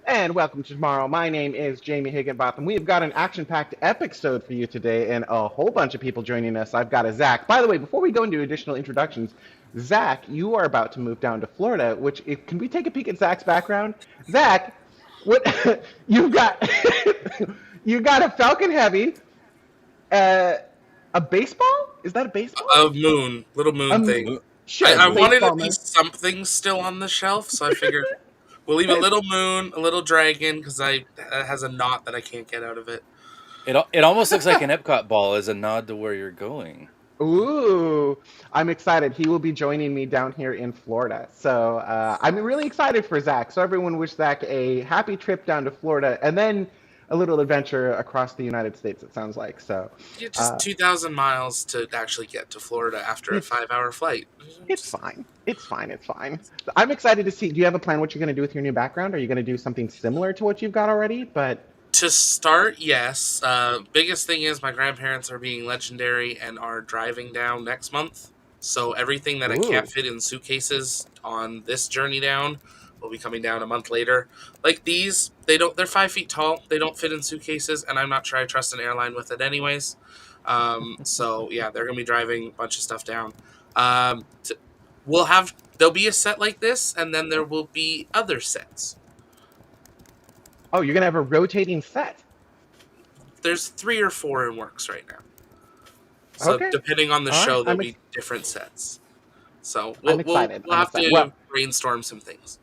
And welcome to tomorrow. My name is Jamie Higginbotham. We've got an action-packed episode for you today, and a whole bunch of people joining us. I've got a Zach. By the way, before we go into additional introductions, Zach, you are about to move down to Florida. Can we take a peek at Zach's background? Zach, what you've got? You got a Falcon Heavy, uh, a baseball? Is that a baseball? A moon, little moon Um, thing. sure, I wanted to baseball be man. something still on the shelf, so I figured we'll leave a little moon, a little dragon, because it has a knot that I can't get out of it. It almost looks like an Epcot ball as a nod to where you're going. Ooh, I'm excited. He will be joining me down here in Florida. So I'm really excited for Zach. So everyone wish Zach a happy trip down to Florida and then a little adventure across the United States, it sounds like. So Yeah, just 2,000 miles to actually get to Florida after a it's 5-hour flight. it's fine. It's fine. It's fine. I'm excited to see. Do you have a plan what you're going to do with your new background? Are you going to do something similar to what you've got already? But To start, yes. Biggest thing is my grandparents are being legendary and are driving down next month. So everything that I ooh, can't fit in suitcases on this journey down will be coming down a month later. Like these, they're 5 feet tall. They don't fit in suitcases, and I'm not sure I trust an airline with it anyways. So yeah, they're gonna be driving a bunch of stuff down. Um, t- there'll be a set like this, and then there will be other sets. oh, you're going to have a rotating set. There's 3 or 4 in works right now. So Okay. depending on the All right. show, there'll be different sets. So I'm we'll we'll, excited. we'll I'm have excited. to Well, brainstorm some things.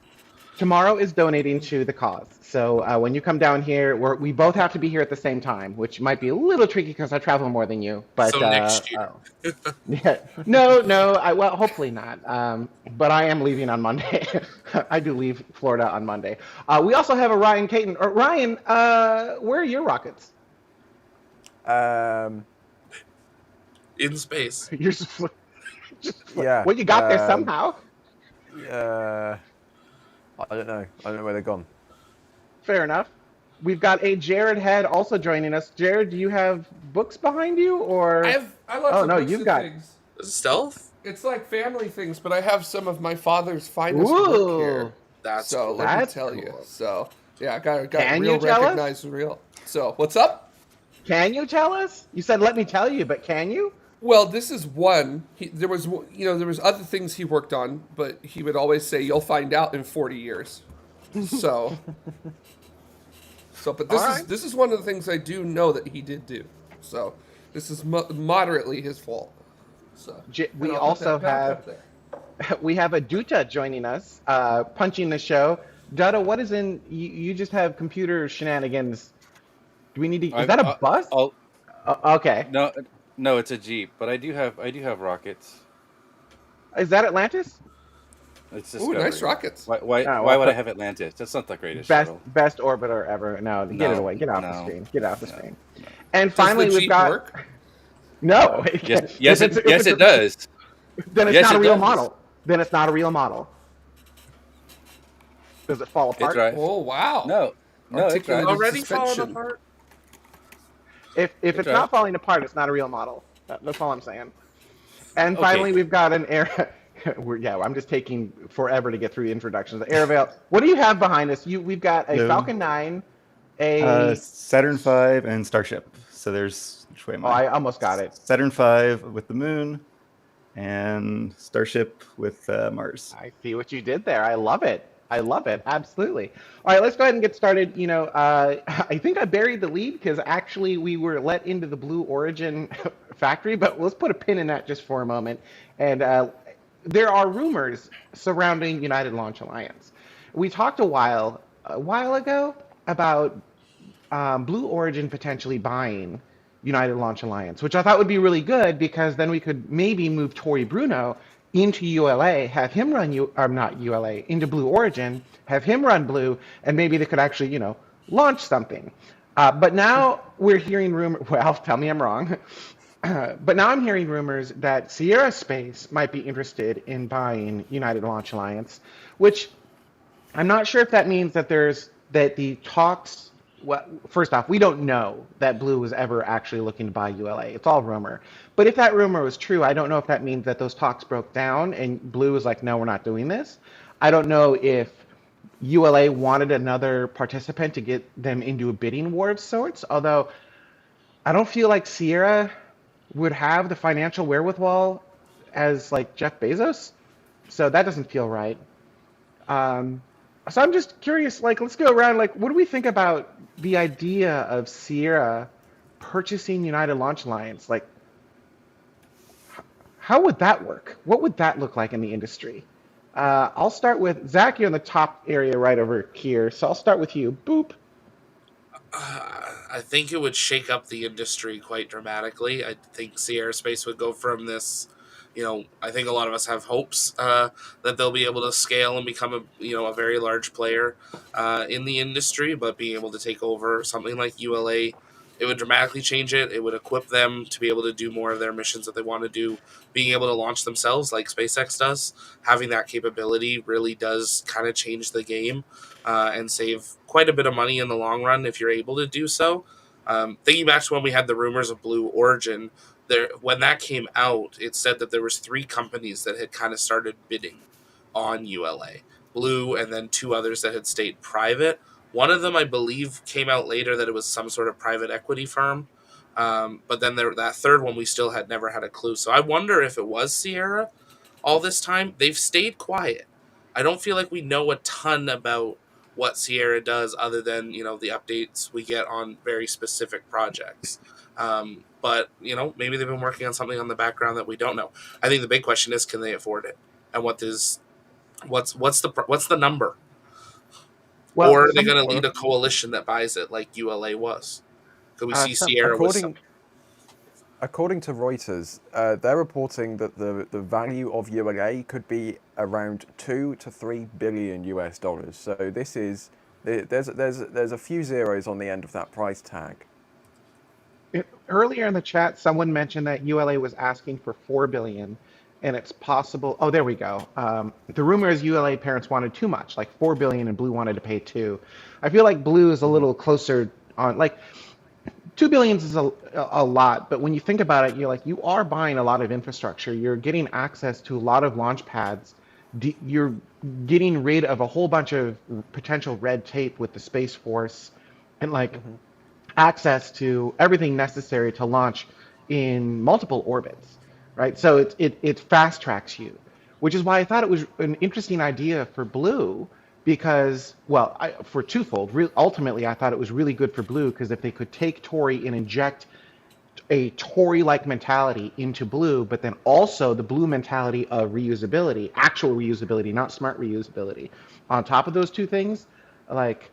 tomorrow is donating to the cause. So when you come down here, we both have to be here at the same time, which might be a little tricky because I travel more than you. But So next year, yeah, no, no, well, hopefully not. But I am leaving on Monday. I do leave Florida on Monday. We also have a Ryan Caton. Ryan, where are your rockets? Um, in space. You're yeah. well, you got there somehow. Uh, I don't know. I don't know where they're gone. Fair enough. We've got a Jared Head also joining us. Jared, do you have books behind you, or? I love Oh some no, books you've and got. things. Stealth? It's like family things, but I have some of my father's finest Ooh, work here. That's So cool. let me That's tell you. cool. So yeah, I got Can real you tell us? recognized real. So what's up? Can you tell us? You said let me tell you, but can you? Well, this is one. There was there was other things he worked on, but he would always say you'll find out in 40 years. So but All right. this is one of the things I do know that he did do. So this is moderately his fault. So We and I'll put also that back have up there. we have a Duta joining us, punching the show. Dutta, what is in? You just have computer shenanigans. Do we need to? Is that a bus? I'll, Okay. no, no, it's a Jeep, but I do have rockets. Is that Atlantis? It's Ooh, Discovery. nice rockets. Oh, Why would I have Atlantis? That's not the greatest shuttle. Best orbiter ever. No, get it No, away. Get off the no, screen. Get off the no, screen. no. And Does finally, the we've Jeep got work? no. Yes, it does. Then it's Yes, not a it real does. model. Then it's not a real model. Does it fall It apart? drives. Oh wow! No, it Articulated drives. Already falling suspension. apart? If It it's drives. not falling apart, it's not a real model. That's all I'm saying. And Okay. finally, we've got an air. I'm just taking forever to get through the introductions. The Airveil. What do you have behind us? We've got a Hello. Falcon 9, a. Saturn V and Starship. So there's which way am Oh, I almost got it. Saturn V with the moon, and Starship with Mars. I see what you did there. I love it. I love it. Absolutely. All right, let's go ahead and get started. I think I buried the lead because actually we were let into the Blue Origin factory, but let's put a pin in that just for a moment. And there are rumors surrounding United Launch Alliance. We talked a while ago about Blue Origin potentially buying United Launch Alliance, which I thought would be really good because then we could maybe move Tory Bruno into ULA, have him run not ULA, into Blue Origin, have him run Blue, and maybe they could actually, launch something. But now we're hearing rumors. Well, tell me I'm wrong. But now I'm hearing rumors that Sierra Space might be interested in buying United Launch Alliance, which I'm not sure if that means that the talks. Well, first off, we don't know that Blue was ever actually looking to buy ULA. It's all rumor. But if that rumor was true, I don't know if that means that those talks broke down and Blue was like, no, we're not doing this. I don't know if ULA wanted another participant to get them into a bidding war of sorts. Although I don't feel like Sierra would have the financial wherewithal as like Jeff Bezos, so that doesn't feel right. Um, so I'm just curious, like, let's go around. Like, what do we think about the idea of Sierra purchasing United Launch Alliance? Like, how would that work? What would that look like in the industry? I'll start with Zach. You're in the top area right over here, so I'll start with you. Boop. I think it would shake up the industry quite dramatically. I think Sierra Space would go from this, I think a lot of us have hopes that they'll be able to scale and become a very large player in the industry, but being able to take over something like ULA, it would dramatically change it. It would equip them to be able to do more of their missions that they want to do, being able to launch themselves like SpaceX does. Having that capability really does kind of change the game and save quite a bit of money in the long run if you're able to do so. Thinking back to when we had the rumors of Blue Origin, when that came out, it said that there was 3 companies that had kind of started bidding on ULA, Blue, and then 2 others that had stayed private. One of them, I believe, came out later that it was some sort of private equity firm. But then that third one, we still had never had a clue. So I wonder if it was Sierra all this time. They've stayed quiet. I don't feel like we know a ton about what Sierra does other than the updates we get on very specific projects. But maybe they've been working on something on the background that we don't know. I think the big question is, can they afford it, and what's the number, Well, or are they some going to lead a coalition that buys it like ULA was? Could we see some Sierra with some? According to Reuters, they're reporting that the value of ULA could be around 2 to 3 billion US dollars. So there's a few zeros on the end of that price tag. earlier in the chat, someone mentioned that ULA was asking for 4 billion, and it's possible. Oh, there we go. The rumor is ULA parents wanted too much, like 4 billion, and Blue wanted to pay 2. I feel like Blue is a little closer on like 2 billions is a lot, but when you think about it, you're like you are buying a lot of infrastructure. You're getting access to a lot of launch pads. You're getting rid of a whole bunch of potential red tape with the Space Force, and like access to everything necessary to launch in multiple orbits, right? So it fast tracks you, which is why I thought it was an interesting idea for Blue because, well, for twofold. Ultimately, I thought it was really good for Blue because if they could take Tory and inject a Tory-like mentality into Blue, but then also the Blue mentality of reusability, actual reusability, not smart reusability, on top of those two things, like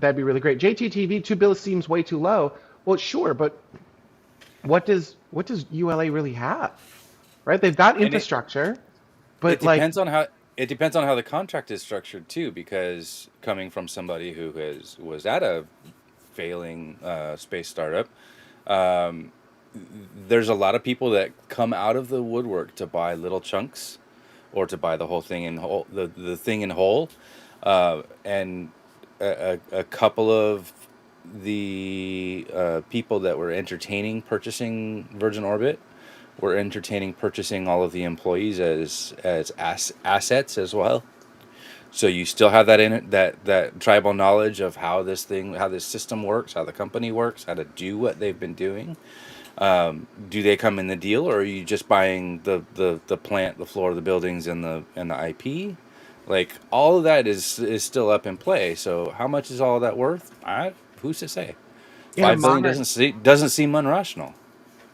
that'd be really great. JTTV, 2 billion seems way too low. Well, sure, but what does ULA really have? Right? They've got And infrastructure, but it like depends on how the contract is structured too. Because coming from somebody who was at a failing space startup, um, there's a lot of people that come out of the woodwork to buy little chunks, or to buy the whole thing in whole, the thing in whole, and a couple of the people that were entertaining purchasing Virgin Orbit were entertaining purchasing all of the employees as assets as well. So you still have that in it, that tribal knowledge of how this system works, how the company works, how to do what they've been doing. Do they come in the deal, or are you just buying the plant, the floor, the buildings, and the IP? Like all of that is still up in play. So how much is all of that worth? Who's to say? in a 5 billion modern, doesn't seem unrational.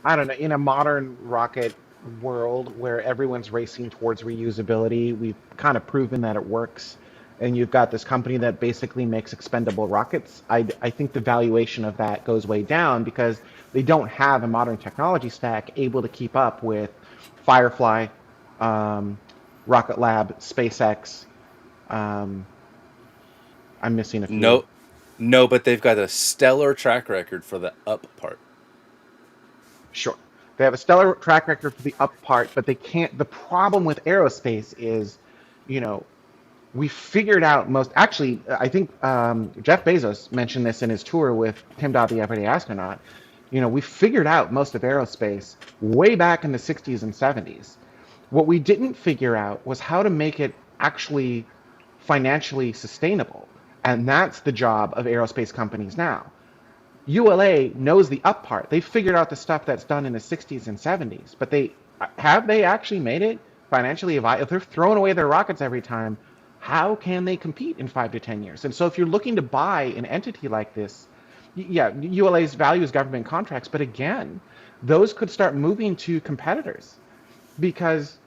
I don't know, in a modern rocket world where everyone's racing towards reusability, we've kind of proven that it works. And you've got this company that basically makes expendable rockets. I think the valuation of that goes way down because they don't have a modern technology stack able to keep up with Firefly, um, Rocket Lab, SpaceX. Um, I'm missing a few. No, no, but they've got a stellar track record for the up part. Sure. They have a stellar track record for the up part, but they can't. The problem with aerospace is, you know, we figured out most. Actually, I think Jeff Bezos mentioned this in his tour with Tim Dodd, the Everyday Astronaut. You know, we figured out most of aerospace way back in the 60s and 70s. What we didn't figure out was how to make it actually financially sustainable. And that's the job of aerospace companies now. ULA knows the up part. They figured out the stuff that's done in the 60s and 70s, but they actually made it financially viable? If they're throwing away their rockets every time, how can they compete in 5 to 10 years? And so if you're looking to buy an entity like this, yeah, ULA's value is government contracts, but again, those could start moving to competitors because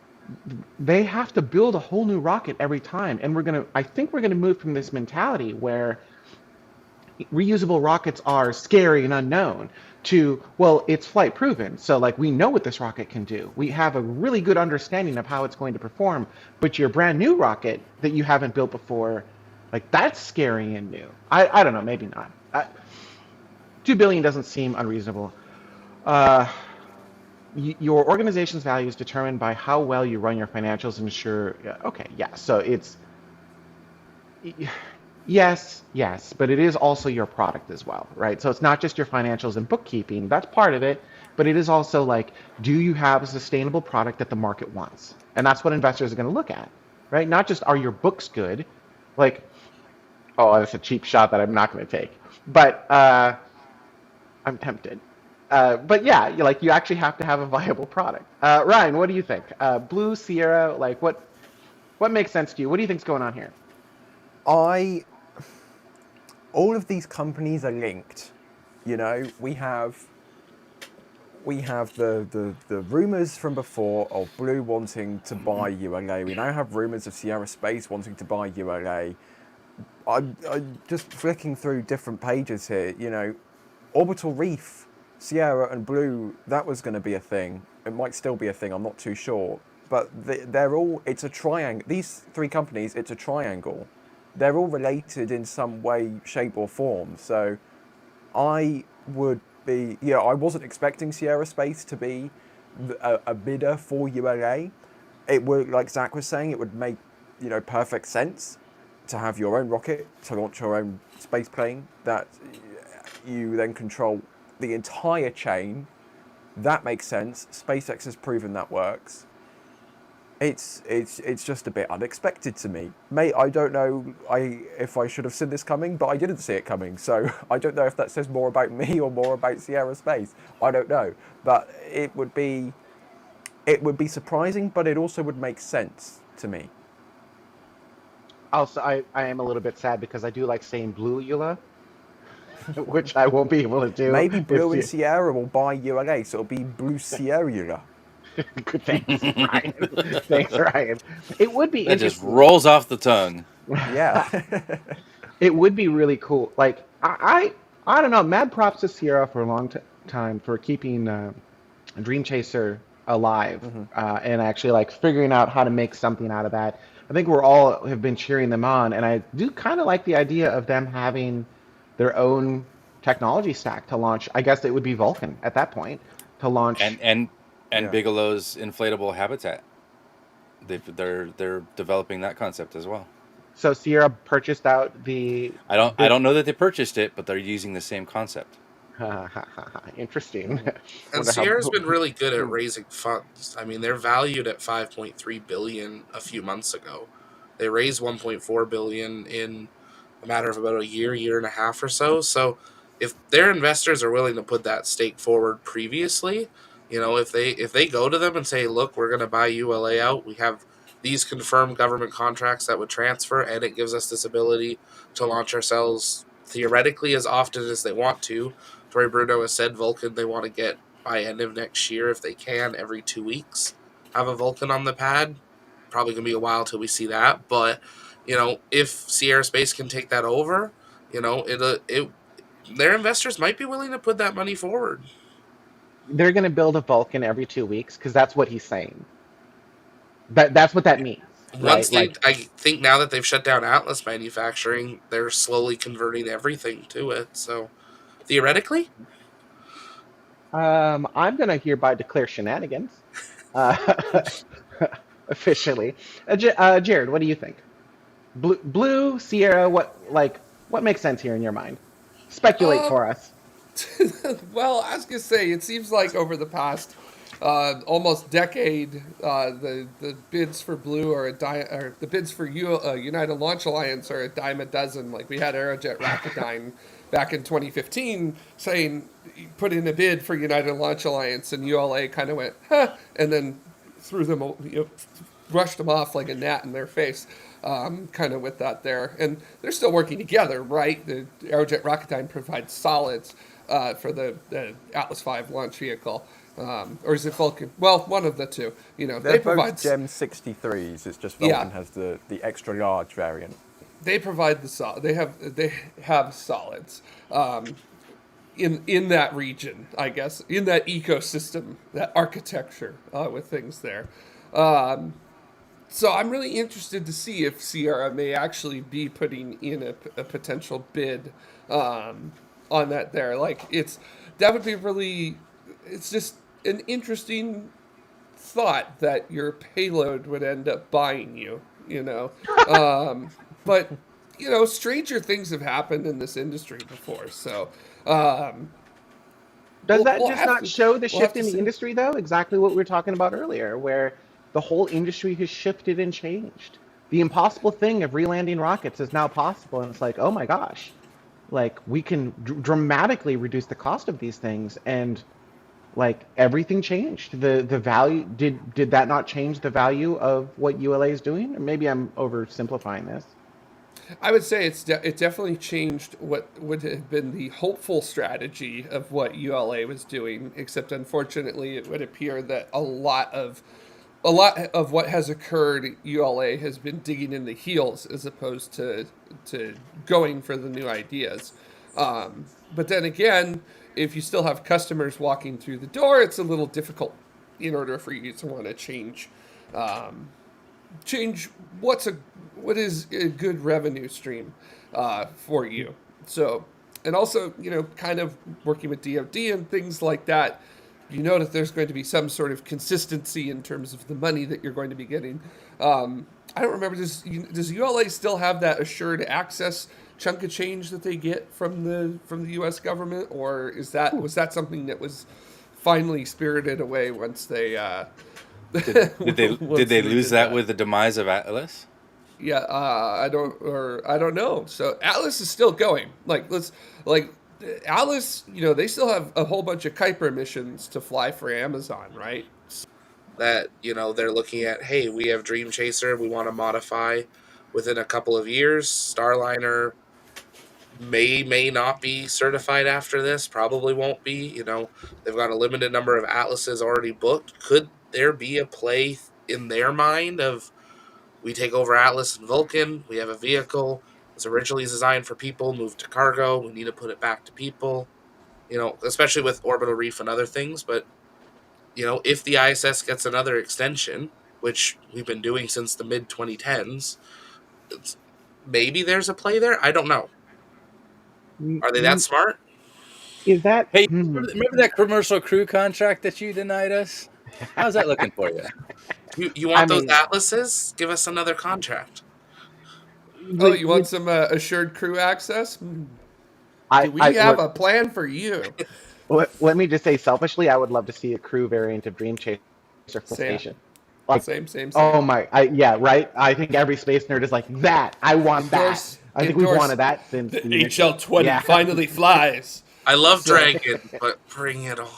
they have to build a whole new rocket every time. And I think we're gonna move from this mentality where reusable rockets are scary and unknown to, well, it's flight proven. So like we know what this rocket can do. We have a really good understanding of how it's going to perform, but your brand new rocket that you haven't built before, like that's scary and new. I don't know, maybe not. 2 billion doesn't seem unreasonable. Your organization's value is determined by how well you run your financials and ensure, yeah, okay, yeah, so it's, yes, but it is also your product as well, right? So it's not just your financials and bookkeeping, that's part of it, but it is also like, do you have a sustainable product that the market wants? And that's what investors are going to look at, right? Not just are your books good, like, oh, that's a cheap shot that I'm not going to take, but I'm tempted. But yeah, you actually have to have a viable product. Ryan, what do you think? Blue, Sierra, like what makes sense to you? What do you think's going on here? All of these companies are linked. You know, we have the rumors from before of Blue wanting to buy ULA. We now have rumors of Sierra Space wanting to buy ULA. I'm just flicking through different pages here. You know, Orbital Reef, Sierra and Blue, that was going to be a thing. It might still be a thing, I'm not too sure. But it's a triangle. These three companies, it's a triangle. They're all related in some way, shape or form. So I wasn't expecting Sierra Space to be a bidder for ULA. It would, like Zach was saying, it would make, perfect sense to have your own rocket, to launch your own space plane that you then control the entire chain. That makes sense. SpaceX has proven that works. It's just a bit unexpected to me. I don't know if I should have seen this coming, but I didn't see it coming. So I don't know if that says more about me or more about Sierra Space. I don't know. But it would be surprising, but it also would make sense to me. Also, I am a little bit sad because I do like saying Blue ULA, which I won't be able to do. Maybe Blue and Sierra will buy ULA, so it'll be Blue Sierra. Good, thanks, Ryan. Thanks, Ryan. It would be That just interesting. rolls off the tongue. Yeah. It would be really cool. Like I don't know. Mad props to Sierra for a long time for keeping Dream Chaser alive and actually like figuring out how to make something out of that. I think we're all have been cheering them on, and I do kind of like the idea of them having their own technology stack to launch. I guess it would be Vulcan at that point to launch. And Yeah. Bigelow's inflatable habitat. They're developing that concept as well. So Sierra purchased out the. I don't know that they purchased it, but they're using the same concept. Interesting. And Wonder how- Sierra's been really good at raising funds. I mean, they're valued at 5.3 billion a few months ago. They raised 1.4 billion in a matter of about a year and a half or so. So, if their investors are willing to put that stake forward previously, if they go to them and say, "Look, we're going to buy ULA out. We have these confirmed government contracts that would transfer, and it gives us this ability to launch ourselves theoretically as often as they want to." Tori Bruno has said Vulcan they want to get by end of next year if they can every 2 weeks have a Vulcan on the pad. Probably gonna be a while till we see that, but if Sierra Space can take that over, their investors might be willing to put that money forward. They're going to build a Vulcan every 2 weeks because that's what he's saying. That's what that means. Once right? I think now that they've shut down Atlas manufacturing, they're slowly converting everything to it. So theoretically, I'm going to hereby declare shenanigans officially. Jared, what do you think? Blue, Sierra, what makes sense here in your mind? Speculate for us. Well, I was gonna say, it seems like over the past almost decade, the bids for Blue or the bids for United Launch Alliance are a dime a dozen. Like we had Aerojet Rocketdyne back in 2015 saying put in a bid for United Launch Alliance, and ULA kind of went huh, and then threw them, brushed them off like a gnat in their face. Kind of with that there, and they're still working together, right? The Aerojet Rocketdyne provides solids for the Atlas V launch vehicle. Or is it Vulcan? Well, one of the two. They're They both provide Gem 63s. It's just Vulcan has the extra large variant. they provide they have solids in that region, I guess, in that ecosystem, that architecture with things there. So I'm really interested to see if Sierra may actually be putting in a potential bid on that there. Like that would be really. It's just an interesting thought that your payload would end up buying you, but stranger things have happened in this industry before. So Does that we'll just have not to- show the we'll shift have to in the see. industry, though? Exactly what we were talking about earlier, where the whole industry has shifted and changed. The impossible thing of relanding rockets is now possible, and it's like, oh my gosh, like we can dramatically reduce the cost of these things, and like everything changed. The value did that not change the value of what ULA is doing? Or maybe I'm oversimplifying this. I would say it definitely changed what would have been the hopeful strategy of what ULA was doing. Except unfortunately, it would appear that a lot of what has occurred, ULA has been digging in the heels as opposed to going for the new ideas. But then again, if you still have customers walking through the door, it's a little difficult in order for you to want to change what is a good revenue stream for you. So, and also, kind of working with DoD and things like that, you know that there's going to be some sort of consistency in terms of the money that you're going to be getting. I don't remember, does ULA still have that assured access chunk of change that they get from the U.S. government, or was that something that was finally spirited away once they Did they lose did that with the demise of Atlas? Yeah, I don't know. So Atlas is still going. Atlas, they still have a whole bunch of Kuiper missions to fly for Amazon, right? That they're looking at, hey, we have Dream Chaser, we want to modify within a couple of years. Starliner may not be certified after this, probably won't be. They've got a limited number of Atlases already booked. Could there be a play in their mind of, we take over Atlas and Vulcan, we have a vehicle, it was originally designed for people, moved to cargo, we need to put it back to people, especially with Orbital Reef and other things. But if the ISS gets another extension, which we've been doing since the mid 2010s, maybe there's a play there. I don't know. Are they that smart? Is that Hey, remember that commercial crew contract that you denied us? How's that looking for you? You want I those mean, Atlases? Give us another contract. Oh, you want some assured crew access? Do we have a plan for you? Let me just say selfishly, I would love to see a crew variant of Dream Chaser full Same. station. Like, Same. oh my, yeah, right. I think every space nerd is like that. I want that. I think we've wanted that since the the HL-20 finally flies. I love Dragon, but bring it on.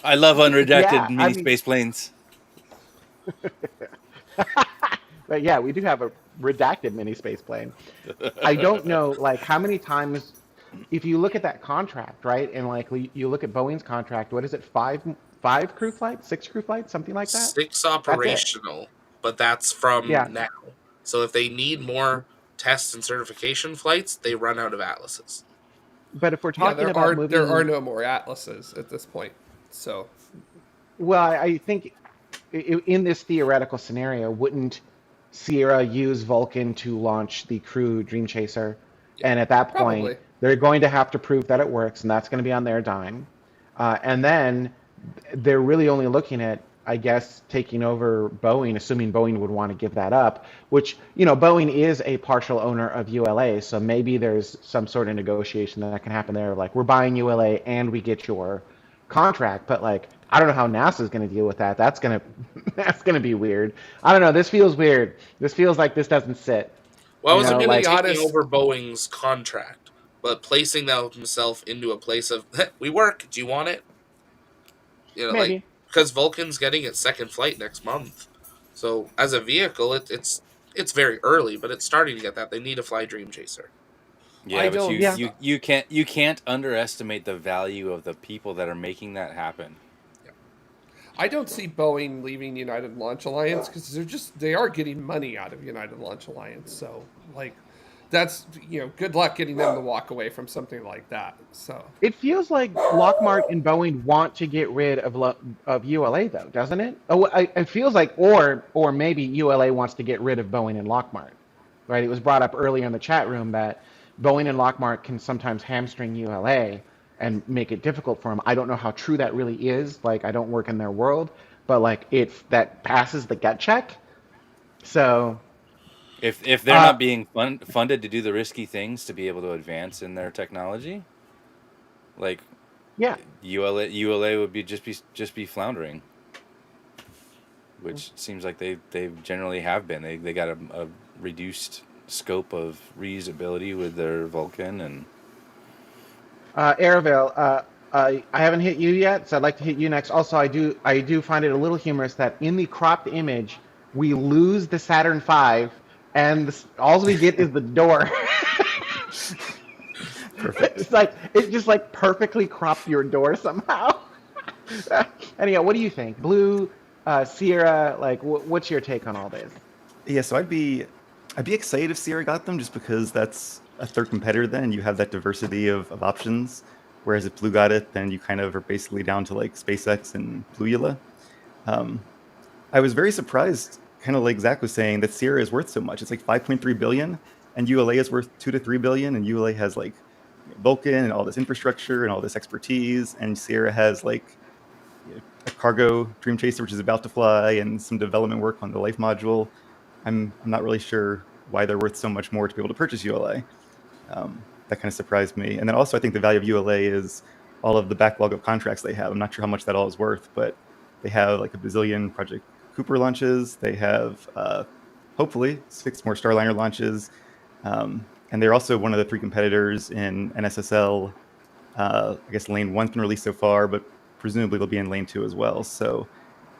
I love unredacted Yeah, mini space planes. But yeah, we do have a redacted mini space plane. I don't know, like, how many times, if you look at that contract, right, and like you look at Boeing's contract, what is it, five crew flights, 6 crew flights, something like that? 6 operational, but that's from Yeah. now. So if they need more test and certification flights, they run out of Atlases. But if we're talking about moving, there are no more Atlases at this point. So, well, I think in this theoretical scenario, wouldn't Sierra use Vulcan to launch the crew Dream Chaser? And at that point, Probably. they're going to have to prove that it works, and that's going to be on their dime. And then they're really only looking at, I guess, taking over Boeing, assuming Boeing would want to give that up, which, Boeing is a partial owner of ULA, so maybe there's some sort of negotiation that can happen there. Like, we're buying ULA and we get your contract, but like, I don't know how NASA's going to deal with that. That's going to that's going to be weird. I don't know. This feels weird. This feels like this doesn't sit. Well, I You was know, I'm gonna thinking be like taking honest. over Boeing's contract, but placing himself into a place of we work. Do you want it? Like maybe. because Vulcan's getting its second flight next month. So as a vehicle, it's very early, but it's starting to get that. They need to fly Dream Chaser. I Yeah, but don't. Yeah. you can't underestimate the value of the people that are making that happen. I don't see Boeing leaving United Launch Alliance because they are getting money out of United Launch Alliance. So like, that's good luck getting them to walk away from something like that. So It feels like Lockmart and Boeing want to get rid of ULA though, doesn't it? Oh, it feels like, or maybe ULA wants to get rid of Boeing and Lockmart, right? It was brought up earlier in the chat room that Boeing and Lockmart can sometimes hamstring ULA and make it difficult for them. I don't know how true that really is. Like, I don't work in their world, but like, that passes the gut check. So, If they're uh, not being funded to do the risky things to be able to advance in their technology, like yeah. ULA would just be floundering, which seems like they generally have been. They got a reduced scope of reusability with their Vulcan and Aravel, I haven't hit you yet, so I'd like to hit you next. Also, I do find it a little humorous that in the cropped image we lose the Saturn V, and all we get is the door. Perfect. It's like it just like perfectly cropped your door somehow. Anyhow, what do you think, Blue, Sierra? Like, what's your take on all this? Yeah, so I'd be excited if Sierra got them just because that's a third competitor then and you have that diversity of options. Whereas if Blue got it, then you kind of are basically down to like SpaceX and Blue ULA. Um, I was very surprised, kind of like Zach was saying, that Sierra is worth so much. It's like 5.3 billion, and ULA is worth 2 to 3 billion, and ULA has like Vulcan and all this infrastructure and all this expertise, and Sierra has like a cargo Dream Chaser which is about to fly and some development work on the life module. I'm not really sure why they're worth so much more to be able to purchase ULA. That kind of surprised me. And then also, I think the value of ULA is all of the backlog of contracts they have. I'm not sure how much that all is worth, but they have like a bazillion Project Cooper launches. They have hopefully 6 more Starliner launches. And they're also one of the 3 competitors in NSSL. I guess lane 1's been released so far, but presumably they'll be in lane 2 as well. So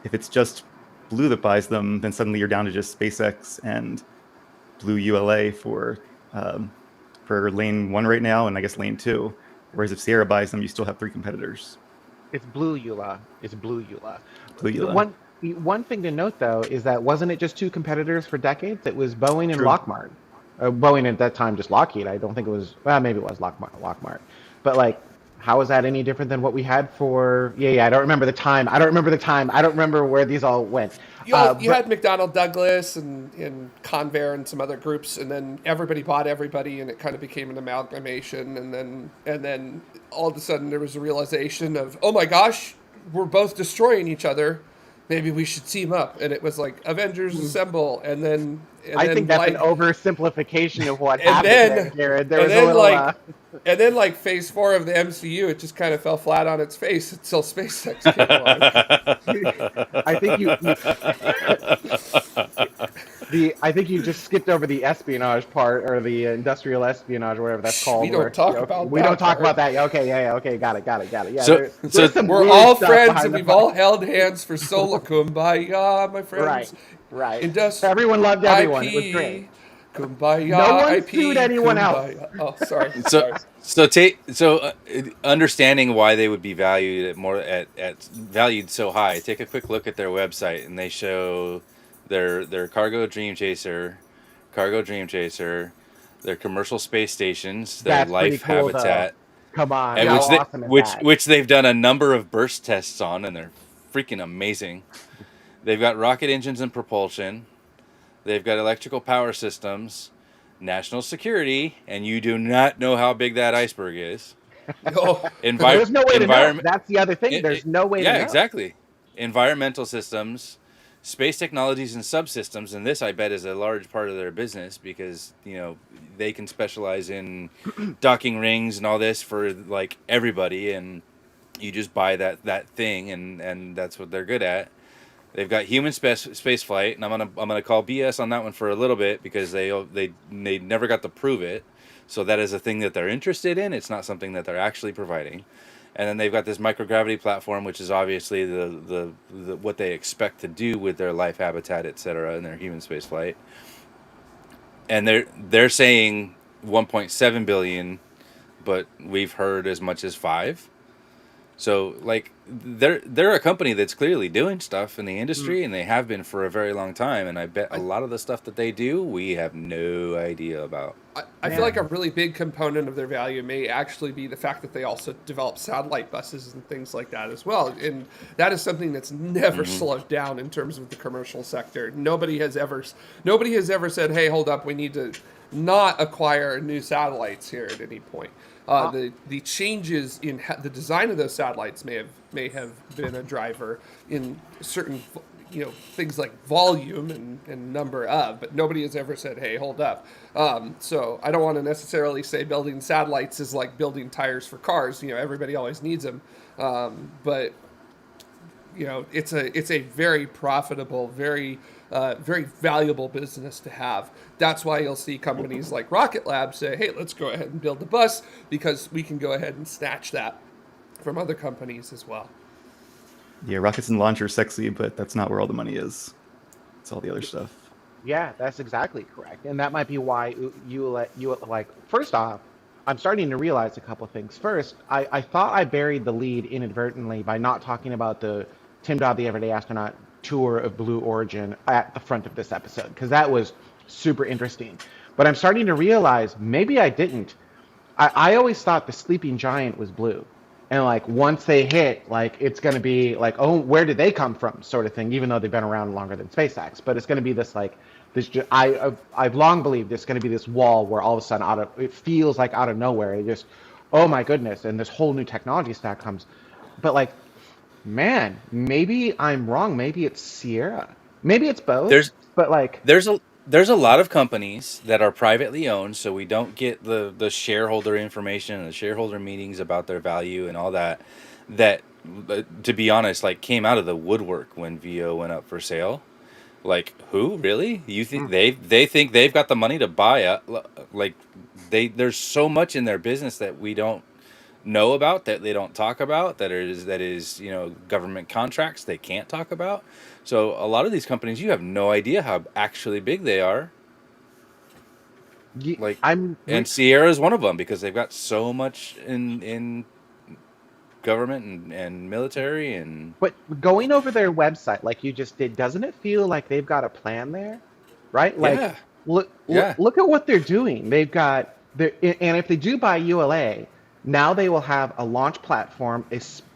if it's just Blue that buys them, then suddenly you're down to just SpaceX and Blue ULA for lane 1 right now, and I guess lane 2. Whereas if Sierra buys them, you still have 3 competitors. It's Blue ULA. It's Blue ULA. Blue The ULA. one thing to note though is that wasn't it just 2 competitors for decades? It was Boeing and True. Lockmart. Boeing at that time just Lockheed. I don't think it was. Well, maybe it was Lockmart. But like, how is that any different than what we had for? Yeah. I don't remember the time. I don't remember where these all went. You But had McDonnell Douglas and Convair and some other groups, and then everybody bought everybody, and it kind of became an amalgamation. And then all of a sudden there was a realization of, oh my gosh, we're both destroying each other. Maybe we should team up. And it was like Avengers Assemble, I think that's an like oversimplification of what and happened then there, Jared. There and was a then little. like and then like phase 4 of the MCU, it just kind of fell flat on its face until SpaceX came along. I think I think you just skipped over the espionage part or the industrial espionage or whatever that's called. We don't talk about we that don't talk part. about that. Okay, yeah, okay, got it. Yeah, So- there's some We're weird all stuff friends behind and the we've fu- all held hands for solo kumbaya, my friends. right. Industrial Everyone loved everyone. It was great. Kumbaya. No one IP, sued anyone kumbaya. Oh, sorry. Understanding why they would be valued at valued so high. Take a quick look at their website, and they show their cargo Dream Chaser, their commercial space stations, their That's pretty life cool, habitat, though. Come on, and how which they awesome is which that? which they've done a number of burst tests on, and they're freaking amazing. They've got rocket engines and propulsion. They've got electrical power systems, national security, and you do not know how big that iceberg is. Oh, There's no way to know. That's the other thing. There's no way to know. Yeah, exactly. Environmental systems, space technologies and subsystems, and this I bet is a large part of their business because they can specialize in docking rings and all this for like everybody, and You just buy that thing, and that's what they're good at. They've got human space flight, and I'm gonna call BS on that one for a little bit because they never got to prove it. So that is a thing that they're interested in. It's not something that they're actually providing. And then they've got this microgravity platform, which is obviously the what they expect to do with their life habitat, et cetera, and their human space flight. And they're saying 1.7 billion, but we've heard as much as 5. So like they're a company that's clearly doing stuff in the industry, and they have been for a very long time. And I bet a lot of the stuff that they do, we have no idea about. I feel like a really big component of their value may actually be the fact that they also develop satellite buses and things like that as well. And that is something that's never slowed down in terms of the commercial sector. Nobody has ever said, "Hey, hold up, we need to not acquire new satellites here at any point." The changes in the design of those satellites may have been a driver in certain things like volume and number of, but nobody has ever said, "Hey, hold up." So I don't want to necessarily say building satellites is like building tires for cars. Everybody always needs them, but it's a very profitable, very valuable business to have. That's why you'll see companies like Rocket Lab say, "Hey, let's go ahead and build the bus because we can go ahead and snatch that from other companies as well." Yeah, rockets and launch are sexy, but that's not where all the money is. It's all the other stuff. Yeah, that's exactly correct. And that might be why like, first off, I'm starting to realize a couple things. First, I thought I buried the lead inadvertently by not talking about the Tim Dodd the Everyday Astronaut tour of Blue Origin at the front of this episode, because that was super interesting. But I'm starting to realize maybe I didn't. I always thought the sleeping giant was blue. And like once they hit, like it's going to be like, oh, where did they come from, sort of thing, even though they've been around longer than SpaceX. But it's going to be this like this. I've long believed there's going to be this wall where all of a sudden it feels like out of nowhere, it just, oh my goodness, and this whole new technology stack comes. But like, man, maybe I'm wrong. Maybe it's Sierra. Maybe it's both. There's a lot of companies that are privately owned, so we don't get the shareholder information and the shareholder meetings about their value and all that. That, to be honest, like came out of the woodwork when VO went up for sale. Like, who really? You think they think they've got the money to buy up? Like, there's so much in their business that we don't know about, that they don't talk about, that is government contracts they can't talk about. So a lot of these companies, you have no idea how actually big they are. Like, and Sierra is one of them because they've got so much in government and military and. But going over their website like you just did, doesn't it feel like they've got a plan there, right? Like, Yeah. look at what they're doing. They've got and if they do buy ULA, now they will have a launch platform,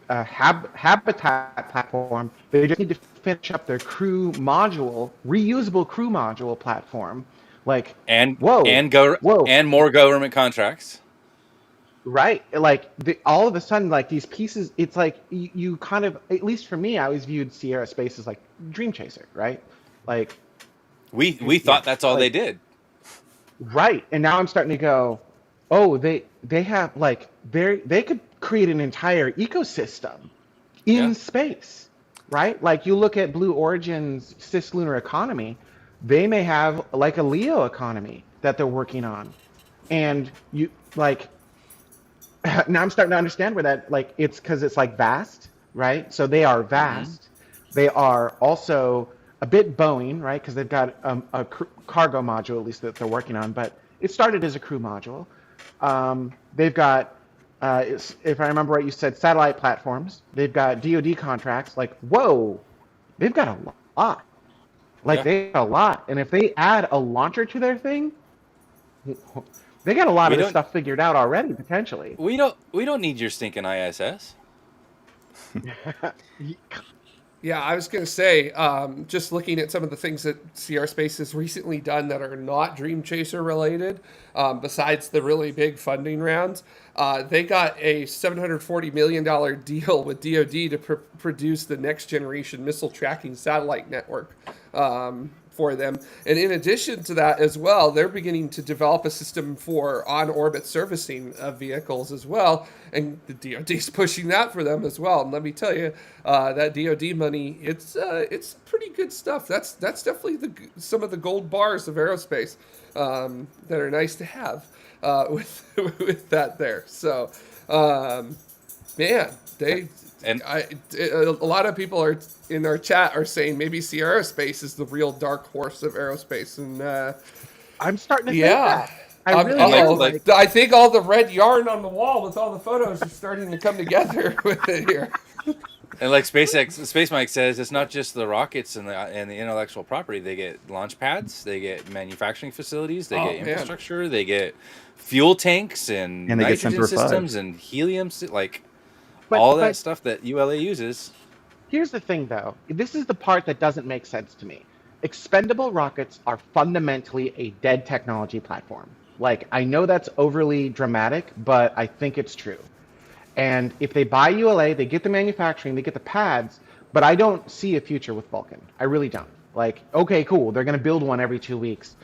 a habitat platform. They just need to finish up their crew module, reusable crew module platform. Like, and whoa, and more government contracts. Right. Like all of a sudden, like these pieces, it's like you kind of, at least for me, I always viewed Sierra Space as like Dream Chaser, right? Like we thought that's all they did. Right. And now I'm starting to go, oh, they have like they could create an entire ecosystem in space, right? Like you look at Blue Origin's cislunar economy, they may have like a Leo economy that they're working on. And you like now I'm starting to understand where that, like, it's because it's like vast, right? So they are vast. They are also a bit Boeing, right? Because they've got a cargo module, at least, that they're working on. But it started as a crew module. They've got, if I remember right, you said satellite platforms. They've got DoD contracts. Like, whoa, they've got a lot. Like, they got a lot. And if they add a launcher to their thing, they got a lot of this stuff figured out already, potentially. We don't need your stinking ISS. Yeah, I was going to say, just looking at some of the things that Sierra Space has recently done that are not Dream Chaser related, besides the really big funding rounds, they got a $740 million deal with DoD to produce the next generation missile tracking satellite network for them. And in addition to that as well, they're beginning to develop a system for on-orbit servicing of vehicles as well. And the DoD's pushing that for them as well. And let me tell you, that DoD money, it's pretty good stuff. That's definitely some of the gold bars of aerospace that are nice to have with that there. So, man, a lot of people are in our chat are saying maybe Sierra Space is the real dark horse of aerospace, and I'm starting to think that. I really am. I think all the red yarn on the wall with all the photos is starting to come together with it here. And like Space Mike says, it's not just the rockets and the intellectual property. They get launch pads, they get manufacturing facilities, they get infrastructure, they get fuel tanks and nitrogen systems and helium, all that stuff that ULA uses. Here's the thing, though. This is the part that doesn't make sense to me. Expendable rockets are fundamentally a dead technology platform. Like, I know that's overly dramatic, but I think it's true. And if they buy ULA, they get the manufacturing, they get the pads, but I don't see a future with Vulcan. I really don't. Like, okay, cool, they're going to build one every 2 weeks.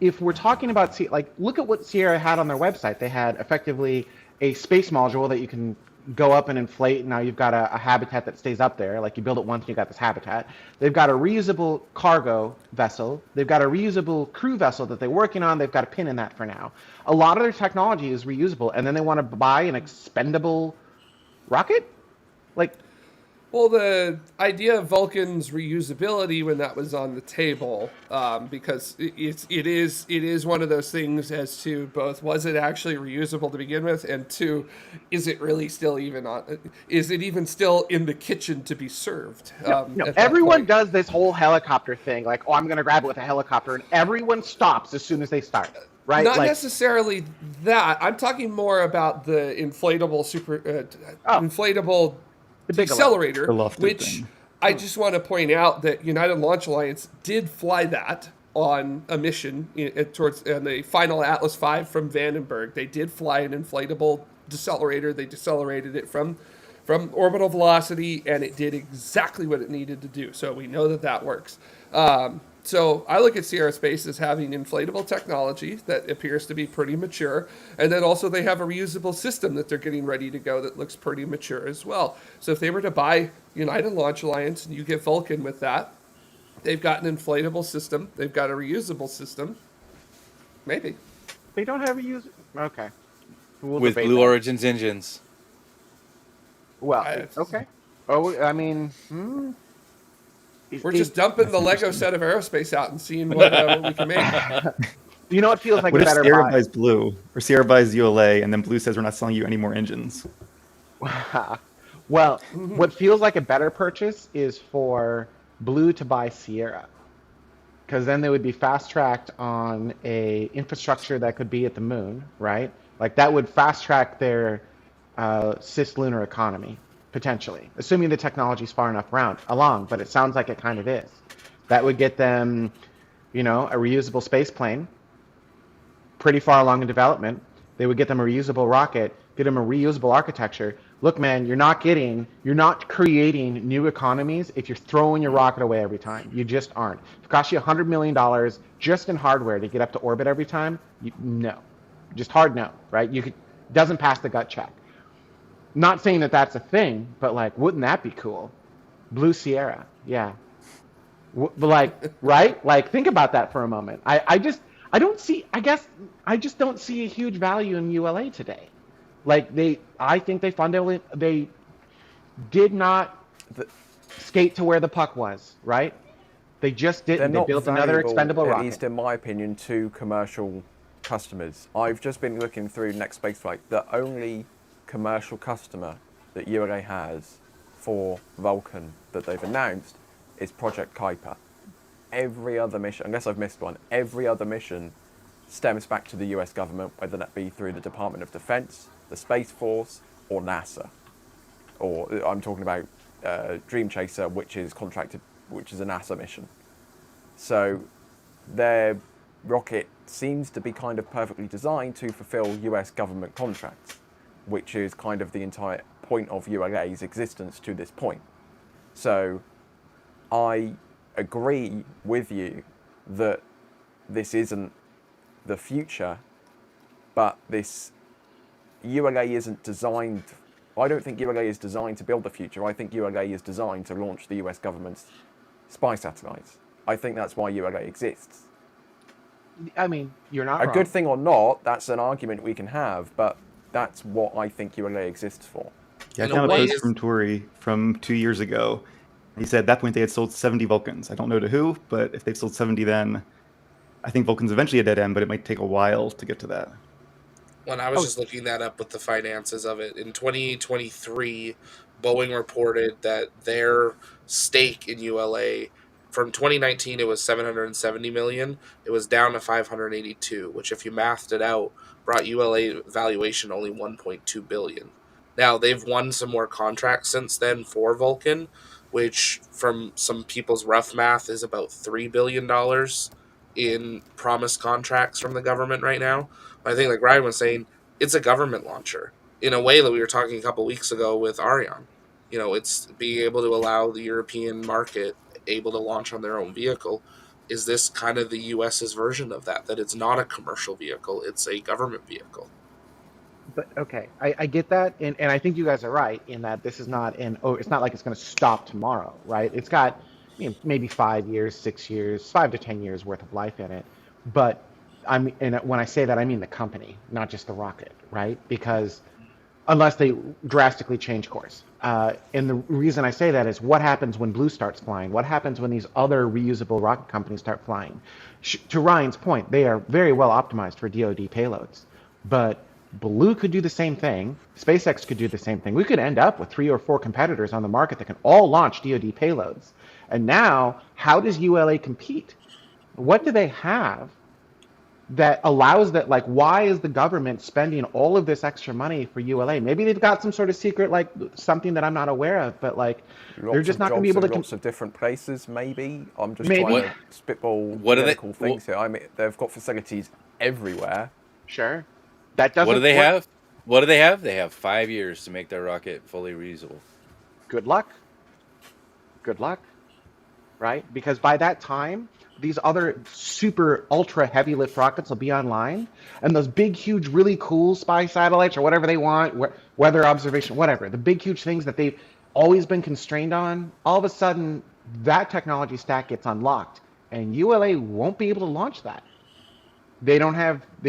If we're talking about, look at what Sierra had on their website. They had effectively a space module that you can go up and inflate, and now you've got a habitat that stays up there. Like, you build it once and you got this habitat. They've got a reusable cargo vessel. They've got a reusable crew vessel that they're working on. They've got a pin in that for now. A lot of their technology is reusable, and then they want to buy an expendable rocket? Well, the idea of Vulcan's reusability when that was on the table, because it is one of those things as to both, was it actually reusable to begin with, and two, is it really still is it even still in the kitchen to be served? Everyone does this whole helicopter thing, like, oh, I'm going to grab it with a helicopter, and everyone stops as soon as they start. Right? Not necessarily that. I'm talking more about the inflatable inflatable accelerator, which I just want to point out that United Launch Alliance did fly that on a mission towards the final Atlas V from Vandenberg. They did fly an inflatable decelerator. They decelerated it from orbital velocity, and it did exactly what it needed to do. So we know that works. So I look at Sierra Space as having inflatable technology that appears to be pretty mature. And then also they have a reusable system that they're getting ready to go that looks pretty mature as well. So if they were to buy United Launch Alliance and you get Vulcan with that, they've got an inflatable system. They've got a reusable system. Maybe. They don't have a use. Okay. With Blue Origin's engines. Well, okay. Oh, I mean... We're just dumping the Lego set of aerospace out and seeing what we can make. You know what feels like what a better buy? What if Sierra buy? buys Blue, or Sierra buys ULA, and then Blue says we're not selling you any more engines? Well, what feels like a better purchase is for Blue to buy Sierra, because then they would be fast-tracked on a infrastructure that could be at the moon, right? Like, that would fast-track their cislunar economy. Potentially, assuming the technology is far enough along, but it sounds like it kind of is. That would get them, a reusable space plane, pretty far along in development. They would get them a reusable rocket, get them a reusable architecture. Look, man, you're not creating new economies if you're throwing your rocket away every time. You just aren't. If it costs you $100 million just in hardware to get up to orbit every time, no. Just hard no, right? Doesn't pass the gut check. Not saying that that's a thing, but wouldn't that be cool? Blue Sierra, yeah. Right? Think about that for a moment. I just don't see a huge value in ULA today. I think they did not skate to where the puck was, right? They just didn't. They built another expendable rocket. At least in my opinion, to commercial customers. I've just been looking through Next Spaceflight. The only commercial customer that ULA has for Vulcan that they've announced is Project Kuiper. Every other mission, unless I've missed one, every other mission stems back to the US government, whether that be through the Department of Defense, the Space Force, or NASA. Or I'm talking about Dream Chaser, which is a NASA mission. So their rocket seems to be kind of perfectly designed to fulfill US government contracts, which is kind of the entire point of ULA's existence to this point. So I agree with you that this isn't the future, but this ULA isn't designed. I don't think ULA is designed to build the future. I think ULA is designed to launch the US government's spy satellites. I think that's why ULA exists. I mean, you're not A wrong. good thing or not, that's an argument we can have, but that's what I think ULA exists for. Yeah, I In a found a way, post from Tory from 2 years ago. He said at that point they had sold 70 Vulcans. I don't know to who, but if they've sold 70 then, I think Vulcan's eventually a dead end, but it might take a while to get to that. when I was just looking that up with the finances of it, in 2023, Boeing reported that their stake in ULA from 2019 it was 770 million. It was down to 582, which if you mathed it out, brought ULA valuation only 1.2 billion. Now they've won some more contracts since then for Vulcan, which from some people's rough math is about $3 billion in promised contracts from the government right now. I think, like Ryan was saying, it's a government launcher in a way that we were talking a couple weeks ago with Ariane. You know, it's being able to allow the European market able to launch on their own vehicle. Is this kind of the US's version of that? That it's not a commercial vehicle, it's a government vehicle. But okay, I get that, and I think you guys are right in that this is not it's not like it's going to stop tomorrow, right? It's got maybe 5 years, 6 years, 5 to 10 years worth of life in it. But and when I say that, I mean the company, not just the rocket, right? Because unless they drastically change course. And the reason I say that is what happens when Blue starts flying? What happens when these other reusable rocket companies start flying? To Ryan's point, they are very well optimized for DoD payloads, but Blue could do the same thing. SpaceX could do the same thing. We could end up with 3 or 4 competitors on the market that can all launch DoD payloads. And now, how does ULA compete? What do they have that allows that? Like, why is the government spending all of this extra money for ULA? Maybe they've got some sort of secret, like something that I'm not aware of, but like they're just not going to be able to. Lots of different places, maybe. I'm just Maybe. trying to spitball What are they- medical things here. I mean, they've got facilities everywhere. Sure. That doesn't. What do they work. have? What do they have? They have 5 years to make their rocket fully reusable. Good luck. Good luck. Right? Because by that time, these other super ultra heavy lift rockets will be online, and those big, huge, really cool spy satellites or whatever they want, weather observation, whatever, the big, huge things that they've always been constrained on, all of a sudden, that technology stack gets unlocked, and ULA won't be able to launch that. They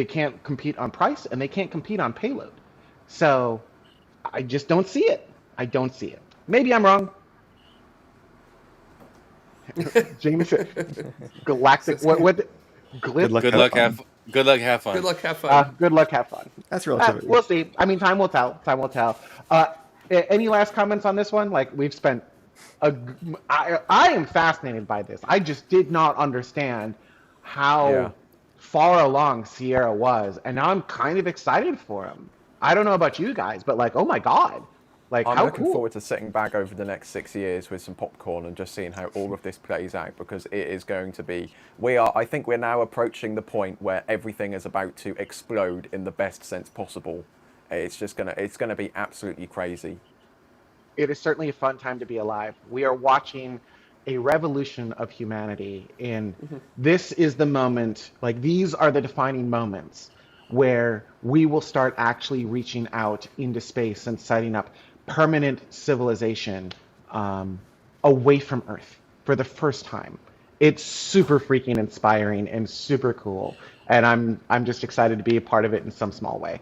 can't compete on price, and they can't compete on payload. So I just don't see it. I don't see it. Maybe I'm wrong. James, galactic. What? Good luck. Good luck, have fun. Good luck, have fun. Good luck. Have fun. That's relativity. We'll see. I mean, time will tell. Time will tell. Any last comments on this one? Like we've spent. I am fascinated by this. I just did not understand how far along Sierra was, and now I'm kind of excited for him. I don't know about you guys, but like, oh my god. Like, I'm how looking cool. forward to sitting back over the next 6 years with some popcorn and just seeing how all of this plays out, because it is going to be. I think we're now approaching the point where everything is about to explode in the best sense possible. It's gonna be absolutely crazy. It is certainly a fun time to be alive. We are watching a revolution of humanity, and this is the moment. Like, these are the defining moments where we will start actually reaching out into space and setting up permanent civilization away from Earth for the first time. It's super freaking inspiring and super cool, and I'm just excited to be a part of it in some small way.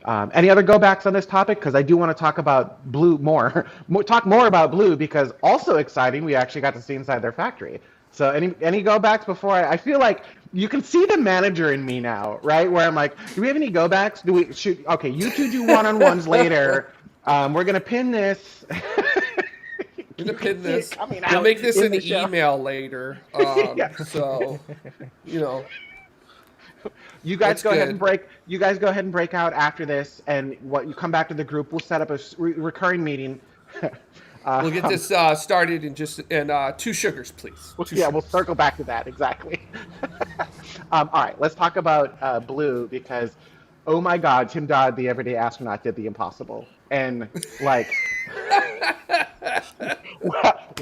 Any other go backs on this topic? Because I do want to talk about Blue more. Talk more about Blue, because also exciting, we actually got to see inside their factory. So any go backs before I feel like you can see the manager in me now, right? Where I'm like, do we have any go backs? Do we shoot? Okay, you two do one-on-ones later. We're gonna pin this. We're gonna pin this. We'll We'll make this an email later. Yeah. So, you know. You guys That's go ahead good. and break. You guys go ahead and break out after this, and you come back to the group. We'll set up a recurring meeting. We'll get this started in 2 sugars, please. We'll circle back to that exactly. All right, let's talk about Blue, because, oh my God, Tim Dodd, the everyday astronaut, did the impossible, and like,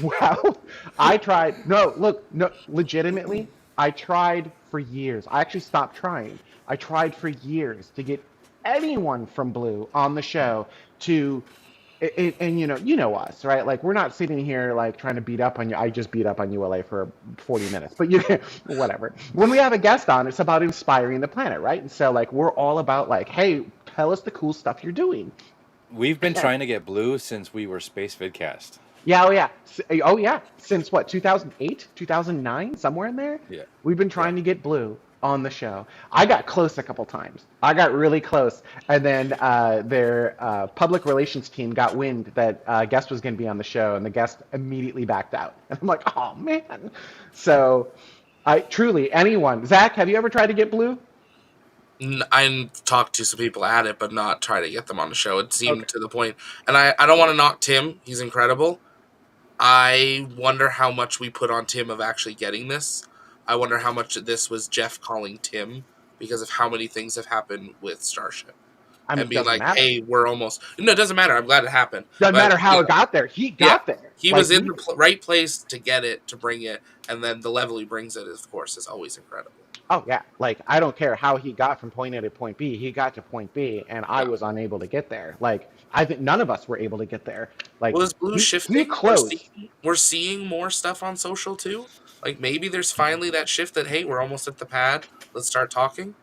wow, I tried. No, legitimately, I tried for years. I actually stopped trying. I tried for years to get anyone from Blue on the show to and you know us, right? Like we're not sitting here like trying to beat up on you. I just beat up on ULA for 40 minutes, but you whatever. When we have a guest on, it's about inspiring the planet, right? And so like we're all about like, hey, tell us the cool stuff you're doing. We've been trying to get Blue since we were Space Vidcast. Yeah, oh yeah. Oh yeah. Since what, 2008, 2009, somewhere in there? Yeah. We've been trying to get Blue on the show. I got close a couple times. I got really close. And then their public relations team got wind that a guest was going to be on the show, and the guest immediately backed out. And I'm like, oh, man. So I truly, anyone. Zach, have you ever tried to get Blue? I talked to some people at it, but not try to get them on the show. It seemed to the point. And I don't want to knock Tim. He's incredible. I wonder how much we put on Tim of actually getting this. I wonder how much of this was Jeff calling Tim because of how many things have happened with Starship. I mean, And being like, matter. hey, we're almost... No, it doesn't matter. I'm glad it happened. Doesn't matter how it got there. He got there. He was in the right place to get it, to bring it, and then the level he brings it, of course, is always incredible. Oh, yeah. Like, I don't care how he got from point A to point B. He got to point B, and I was unable to get there. Like, I think none of us were able to get there. Like, well, is Blue shifting? He closed. We're seeing more stuff on social, too? Like, maybe there's finally that shift that, hey, we're almost at the pad. Let's start talking.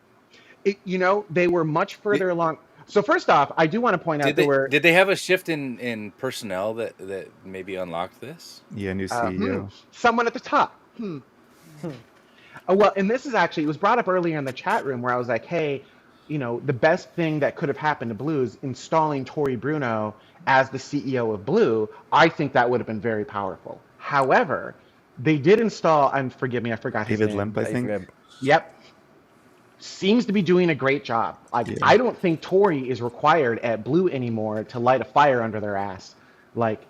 They were much further along. So first off, I do want to point out did they have a shift in personnel that maybe unlocked this? Yeah, new CEO. Someone at the top. Well, and this is actually, it was brought up earlier in the chat room where I was like, hey, you know, the best thing that could have happened to Blue is installing Tori Bruno as the CEO of Blue. I think that would have been very powerful. However, they did install, and forgive me, I forgot his name. David Lemp, I think. Yep. Seems to be doing a great job. Like, yeah. I don't think Tori is required at Blue anymore to light a fire under their ass. Like,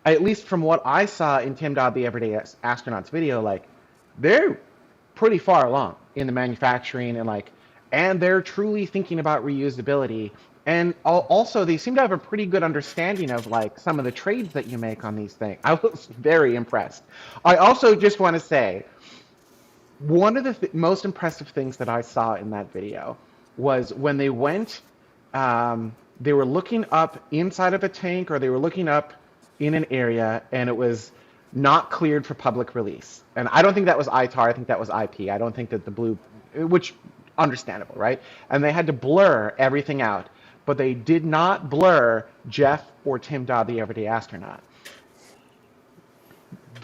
at least from what I saw in Tim Dodd, the Everyday Astronaut's video, like, they're pretty far along in the manufacturing and they're truly thinking about reusability. And also, they seem to have a pretty good understanding of like some of the trades that you make on these things. I was very impressed. I also just want to say, one of the most impressive things that I saw in that video was when they went, they were looking up inside of a tank, or they were looking up in an area, and it was not cleared for public release. And I don't think that was ITAR, I think that was IP. I don't think that the Blue, which, understandable, right? And they had to blur everything out, but they did not blur Jeff or Tim Dodd, the Everyday Astronaut.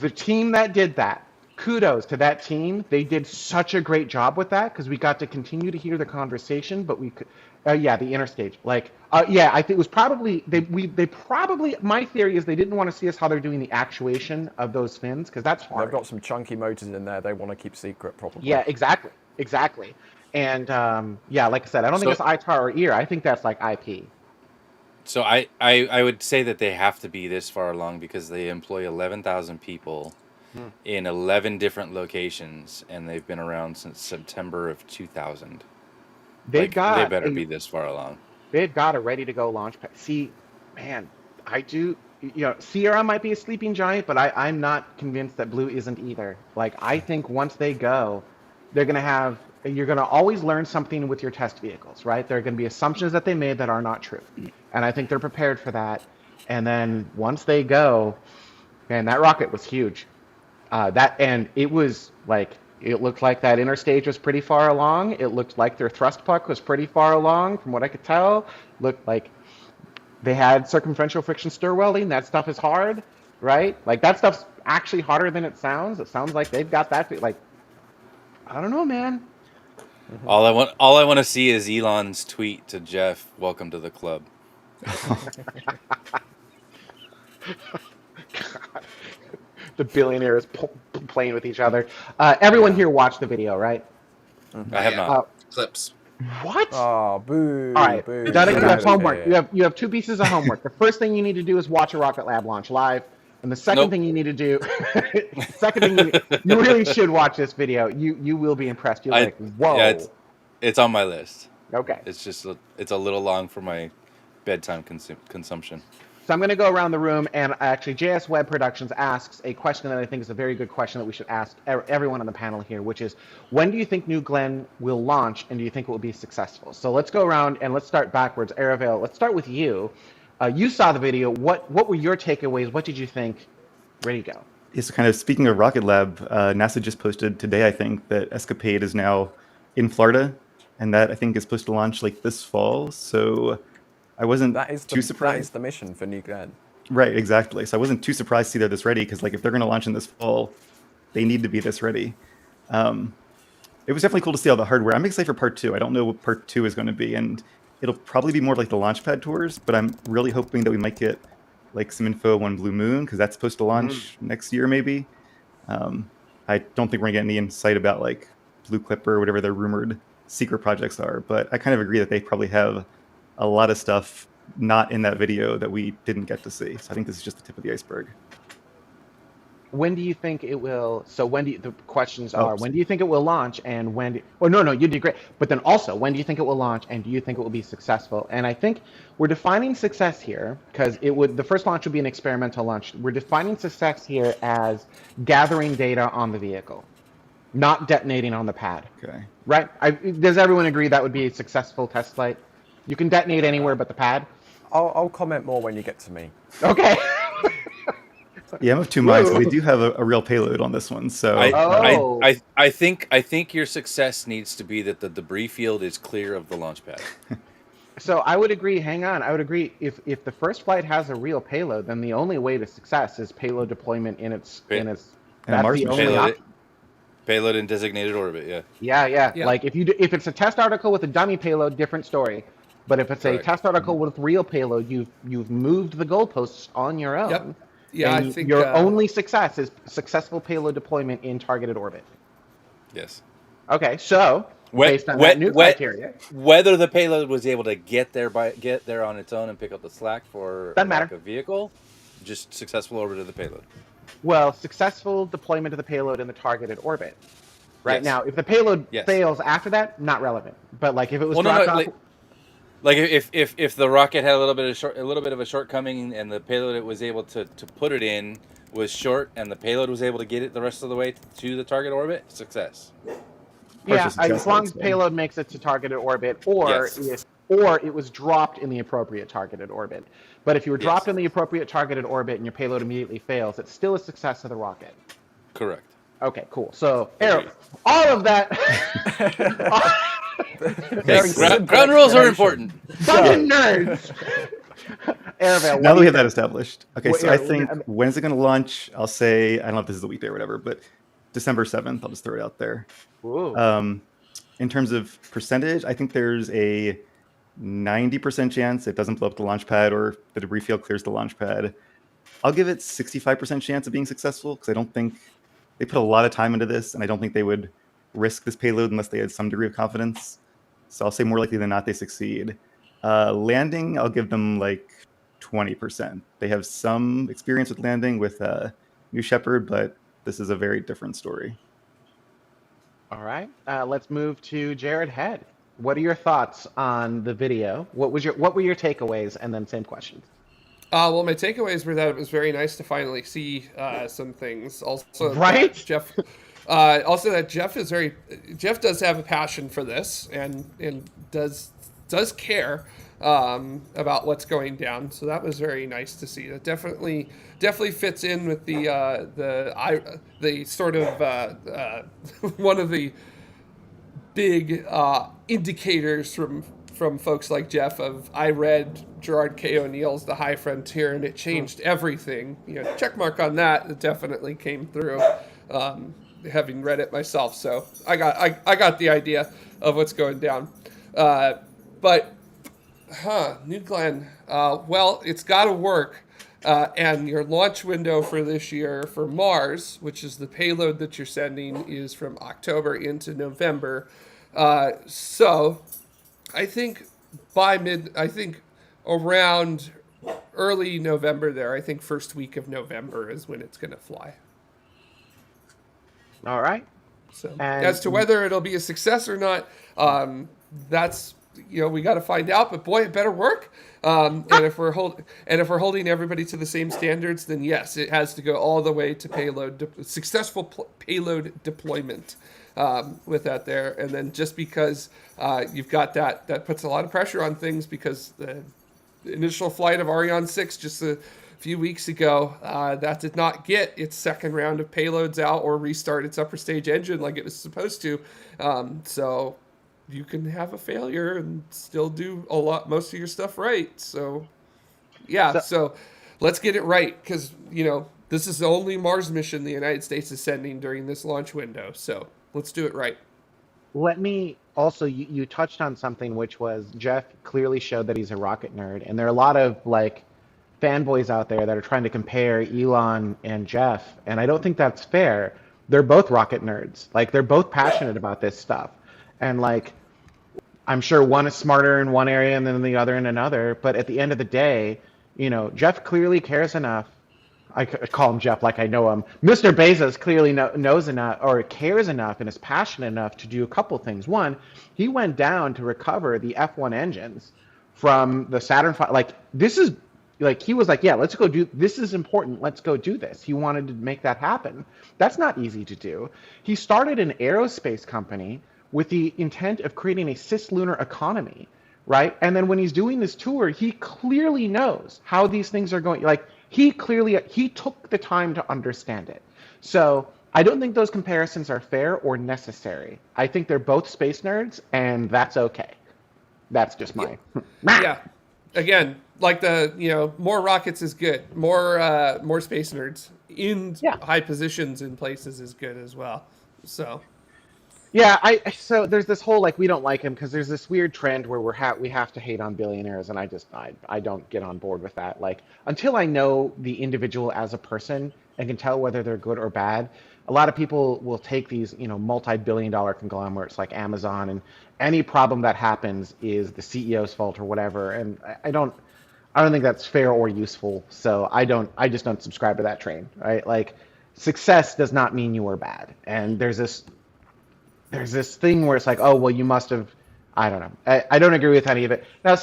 The team that did that, kudos to that team. They did such a great job with that, because we got to continue to hear the conversation, but we could, the interstage. I think it was probably, they probably, my theory is they didn't want to see us how they're doing the actuation of those fins, because that's hard. They've got some chunky motors in there they want to keep secret, probably. Yeah, exactly. And like I said, I don't think it's ITAR or EAR. I think that's like IP. So I would say that they have to be this far along because they employ 11,000 people in 11 different locations, and they've been around since September of 2000. They better be this far along. They've got a ready-to-go launch pad. See, man, I do... Sierra might be a sleeping giant, but I'm not convinced that Blue isn't either. Like, I think once they go, they're going to have... You're going to always learn something with your test vehicles, right? There are going to be assumptions that they made that are not true. And I think they're prepared for that. And then once they go, man, that rocket was huge. And it was like... It looked like that inner stage was pretty far along. It looked like their thrust puck was pretty far along, from what I could tell. Looked like they had circumferential friction stir welding. That stuff is hard, right? Like, that stuff's actually harder than it sounds. It sounds like they've got that. Like, I don't know, man. All I want to see is Elon's tweet to Jeff, "Welcome to the club." God. The billionaires playing with each other. Everyone here watched the video, right? I have not. Clips. What? Oh, boo. All right, boo. you have homework. You have two pieces of homework. The first thing you need to do is watch a Rocket Lab launch live. And the second thing you need to do, you really should watch this video. You will be impressed. You're like, whoa. Yeah, it's on my list. Okay. It's just it's a little long for my bedtime consumption. So I'm going to go around the room, and actually, JS Web Productions asks a question that I think is a very good question that we should ask everyone on the panel here, which is, when do you think New Glenn will launch, and do you think it will be successful? So let's go around and let's start backwards. Aravale, let's start with you. You saw the video. What were your takeaways? What did you think? Ready to go. Yeah, so kind of speaking of Rocket Lab, NASA just posted today, I think, that Escapade is now in Florida, and that I think is supposed to launch like this fall. So I wasn't too surprised. That is the mission for New Glenn. Right, exactly. So I wasn't too surprised to see they're this ready, because like if they're going to launch in this fall, they need to be this ready. It was definitely cool to see all the hardware. I'm excited for part 2. I don't know what part 2 is going to be, and it'll probably be more like the Launchpad tours, but I'm really hoping that we might get like some info on Blue Moon, because that's supposed to launch next year maybe. I don't think we're going to get any insight about like Blue Clipper or whatever their rumored secret projects are, but I kind of agree that they probably have a lot of stuff not in that video that we didn't get to see. So I think this is just the tip of the iceberg. When do you think it will? So when do you, the questions are, when do you think it will launch, and when? No, you did great. But then also, when do you think it will launch, and do you think it will be successful? And I think we're defining success here, because the first launch would be an experimental launch. We're defining success here as gathering data on the vehicle, not detonating on the pad. Okay. Right? Does everyone agree that would be a successful test flight? You can detonate anywhere but the pad. I'll comment more when you get to me. Okay. Yeah, I'm of two minds. We do have a real payload on this one, so I think your success needs to be that the debris field is clear of the launch pad. So I would agree. Hang on, I would agree. If the first flight has a real payload, then the only way to success is payload deployment in its. That's Mars the only mission. option. Payload in designated orbit. Yeah. Yeah. Like if it's a test article with a dummy payload, different story. But if it's a test article with real payload, you've moved the goalposts on your own. Yep. Yeah, I think your only success is successful payload deployment in targeted orbit. Yes. Okay, so based on that new criteria, whether the payload was able to get there on its own and pick up the slack for a vehicle, just successful orbit of the payload. Well, successful deployment of the payload in the targeted orbit. Right Yes. now, if the payload fails after that, not relevant. But like if it was dropped off. Like if the rocket had a little bit of a shortcoming, and the payload it was able to put it in was short, and the payload was able to get it the rest of the way to the target orbit, success. Yeah, as long as payload makes it to targeted orbit, or it was dropped in the appropriate targeted orbit. But if you were dropped in the appropriate targeted orbit and your payload immediately fails, it's still a success of the rocket. Correct. Okay, cool. So, all of that. Ground rules are important. Fucking nerds. Aravale, now that we have that established. Okay, so I think, when is it going to launch? I'll say, I don't know if this is the weekday or whatever, but December 7th. I'll just throw it out there. In terms of percentage, I think there's a 90% chance it doesn't blow up the launch pad, or the debris field clears the launch pad. I'll give it 65% chance of being successful, because I don't think they put a lot of time into this, and I don't think they would risk this payload unless they had some degree of confidence. So I'll say more likely than not they succeed. Landing, I'll give them like 20%. They have some experience with landing with New Shepard, but this is a very different story. All right, let's move to Jared Head. What are your thoughts on the video? What were your takeaways? And then same questions. Well, my takeaways were that it was very nice to finally see some things. Also, right, Jeff. Also, that Jeff does have a passion for this and does care about what's going down. So that was very nice to see. That definitely fits in with the sort of one of the big indicators from folks like Jeff of, I read Gerard K. O'Neill's The High Frontier and it changed everything. Check mark on that. It definitely came through. Having read it myself, so I got the idea of what's going down. But New Glenn, well, it's got to work. And your launch window for this year for Mars, which is the payload that you're sending, is from October into November. So I think around early November there, I think first week of November is when it's going to fly. All right. So as to whether it'll be a success or not, that's we got to find out. But boy, it better work. And if we're holding everybody to the same standards, then yes, it has to go all the way to successful payload deployment with that there. And then just because you've got that puts a lot of pressure on things, because the initial flight of Ariane 6 just a few weeks ago, that did not get its second round of payloads out or restart its upper stage engine like it was supposed to. So you can have a failure and still do most of your stuff right. So yeah, so let's get it right, because this is the only Mars mission the United States is sending during this launch window. So let's do it right. Let me also, you touched on something, which was Jeff clearly showed that he's a rocket nerd, and there are a lot of like fanboys out there that are trying to compare Elon and Jeff, and I don't think that's fair. They're both rocket nerds. Like, they're both passionate about this stuff, and like, I'm sure one is smarter in one area and then the other in another, but at the end of the day, Jeff clearly cares enough. I call him Jeff like I know him. Mr. Bezos clearly knows enough, or cares enough, and is passionate enough to do a couple things. One, he went down to recover the F1 engines from the Saturn V. Like, this is, like, he was like, yeah, let's go do this. Is important. Let's go do this. He wanted to make that happen. That's not easy to do. He started an aerospace company with the intent of creating a cislunar economy, right? And then when he's doing this tour, he clearly knows how these things are going. Like, he took the time to understand it. So I don't think those comparisons are fair or necessary. I think they're both space nerds, and that's okay. That's just my yeah. Again, like more rockets is good. More space nerds in high positions in places is good as well. So yeah, so there's this whole, like, we don't like him because there's this weird trend where we have to hate on billionaires, and I don't get on board with that. Like, until I know the individual as a person and can tell whether they're good or bad, a lot of people will take these, multi-billion-dollar conglomerates like Amazon, and any problem that happens is the CEO's fault or whatever. And I don't think that's fair or useful. So I just don't subscribe to that train, right? Like, success does not mean you are bad. And there's this thing where it's like, oh, well, you must have, I don't know. I don't agree with any of it. Now,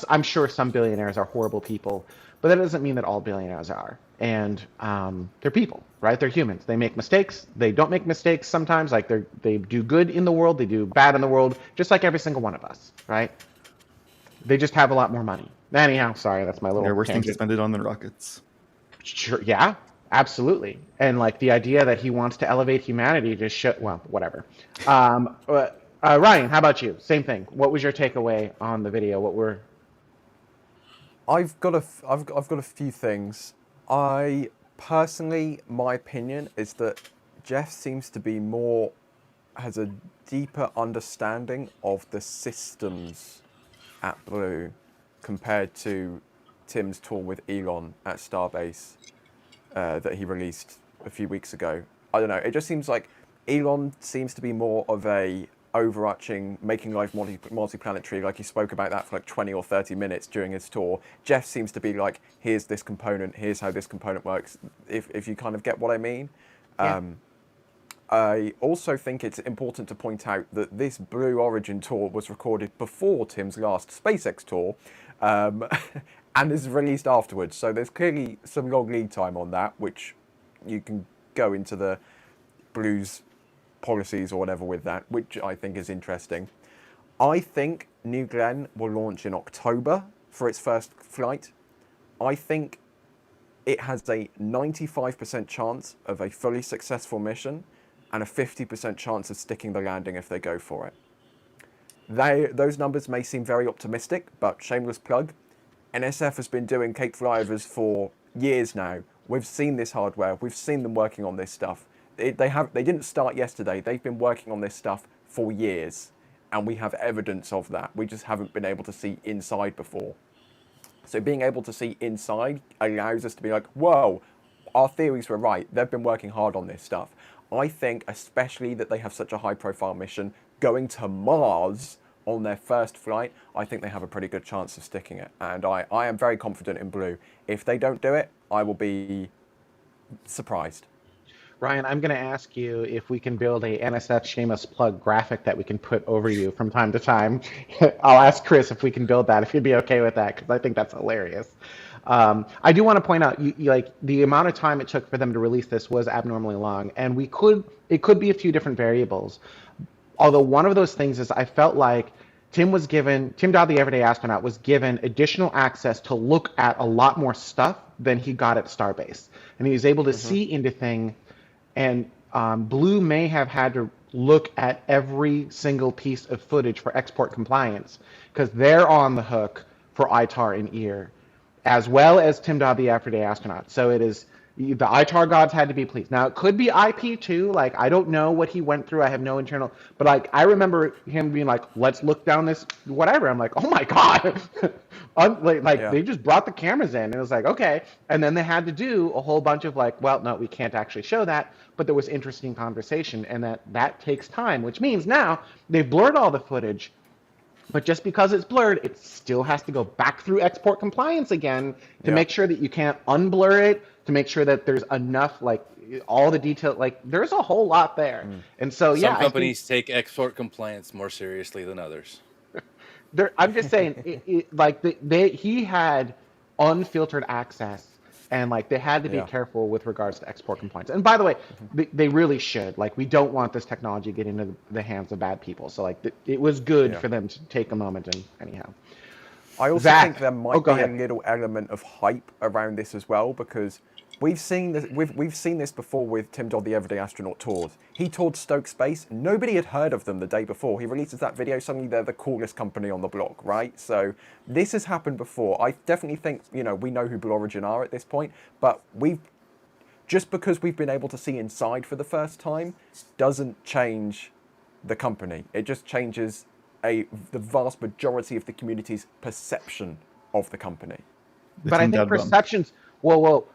I'm sure some billionaires are horrible people, but that doesn't mean that all billionaires are. And they're people, right? They're humans. They make mistakes. They don't make mistakes sometimes. Like, they do good in the world. They do bad in the world, just like every single one of us, right? They just have a lot more money. Anyhow, sorry, that's my little There are worse things tangent. spend it on than rockets. Sure, yeah, absolutely. And like the idea that he wants to elevate humanity to show, well, whatever. Ryan, how about you? Same thing. What was your takeaway on the video? I've got a few things. I personally, my opinion is that Jeff seems to be has a deeper understanding of the systems at Blue compared to Tim's tour with Elon at Starbase that he released a few weeks ago. I don't know. It just seems like Elon seems to be more of a overarching, making life multi-planetary, like he spoke about that for like 20 or 30 minutes during his tour. Jeff seems to be like, here's this component, here's how this component works, if you kind of get what I mean. Yeah. I also think it's important to point out that this Blue Origin tour was recorded before Tim's last SpaceX tour, and is released afterwards. So there's clearly some long lead time on that, which you can go into the Blue's policies or whatever with that, which I think is interesting. I think New Glenn will launch in October for its first flight. I think it has a 95% chance of a fully successful mission and a 50% chance of sticking the landing if they go for it. Those numbers may seem very optimistic, but shameless plug, NSF has been doing Cape flyovers for years now. We've seen this hardware. We've seen them working on this stuff. They didn't start yesterday. They've been working on this stuff for years, and we have evidence of that. We just haven't been able to see inside before. So being able to see inside allows us to be like, whoa, our theories were right. They've been working hard on this stuff. I think especially that they have such a high-profile mission going to Mars on their first flight, I think they have a pretty good chance of sticking it. And I am very confident in Blue. If they don't do it, I will be surprised. Ryan, I'm going to ask you if we can build a NSF shameless plug graphic that we can put over you from time to time. I'll ask Chris if we can build that, if you'd be okay with that, because I think that's hilarious. I do want to point out, like the amount of time it took for them to release this was abnormally long, and it could be a few different variables. Although one of those things is I felt like Tim Dodd, the Everyday Astronaut, was given additional access to look at a lot more stuff than he got at Starbase, and he was able to Mm-hmm. see into things. And Blue may have had to look at every single piece of footage for export compliance because they're on the hook for ITAR and EAR, as well as Tim Dodd, the Everyday Astronaut. So it is the ITAR gods had to be pleased. Now it could be IP too. Like I don't know what he went through. I have no internal, but like I remember him being like, "Let's look down this whatever." I'm like, "Oh my god!" Like Yeah. they just brought the cameras in, and it was like, okay. And then they had to do a whole bunch of like, "Well, no, we can't actually show that," but there was interesting conversation, and that takes time, which means now they've blurred all the footage. But just because it's blurred, it still has to go back through export compliance again to Yeah. make sure that you can't unblur it, to make sure that there's enough, like all the detail, like there's a whole lot there. Mm. And so, yeah, Some I think companies take export compliance more seriously than others. I'm just saying, like he had unfiltered access, and like they had to be Yeah. careful with regards to export compliance. And by the way, they really should. Like we don't want this technology getting into the hands of bad people. So like it was good Yeah. for them to take a moment. And anyhow, I also Zach, think there oh, might go be a ahead. little element of hype around this as well because we've seen this before with Tim Dodd, the Everyday Astronaut tours. He toured Stoke Space. Nobody had heard of them the day before. He releases that video. Suddenly they're the coolest company on the block, right? So this has happened before. I definitely think we know who Blue Origin are at this point, but just because we've been able to see inside for the first time doesn't change the company. It just changes the vast majority of the community's perception of the company. The But I Team think Dad bump.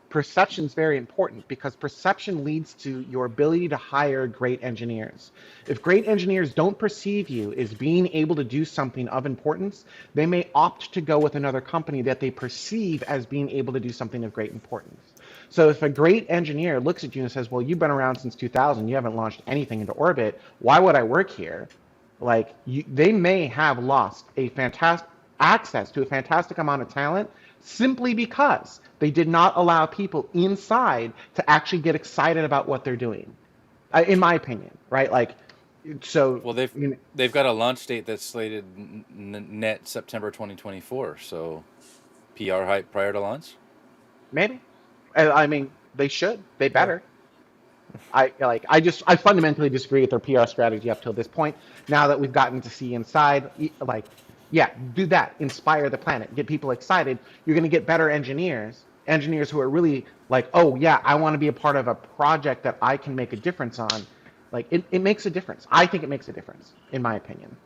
perception's very important because perception leads to your ability to hire great engineers. If great engineers don't perceive you as being able to do something of importance, they may opt to go with another company that they perceive as being able to do something of great importance. So if a great engineer looks at you and says, "Well, you've been around since 2000, you haven't launched anything into orbit. Why would I work here?" They may have lost a fantastic access to a fantastic amount of talent simply because they did not allow people inside to actually get excited about what they're doing. In my opinion, right? Like, so Well, they've got a launch date that's slated net September 2024. So PR hype prior to launch. maybe. I mean, they should. They Yeah. better. I fundamentally disagree with their PR strategy up till this point. Now that we've gotten to see inside, like, yeah, do that. Inspire the planet. Get people excited. You're going to get better engineers who are really like, oh yeah, I want to be a part of a project that I can make a difference on. Like it makes a difference. I think it makes a difference, in my opinion.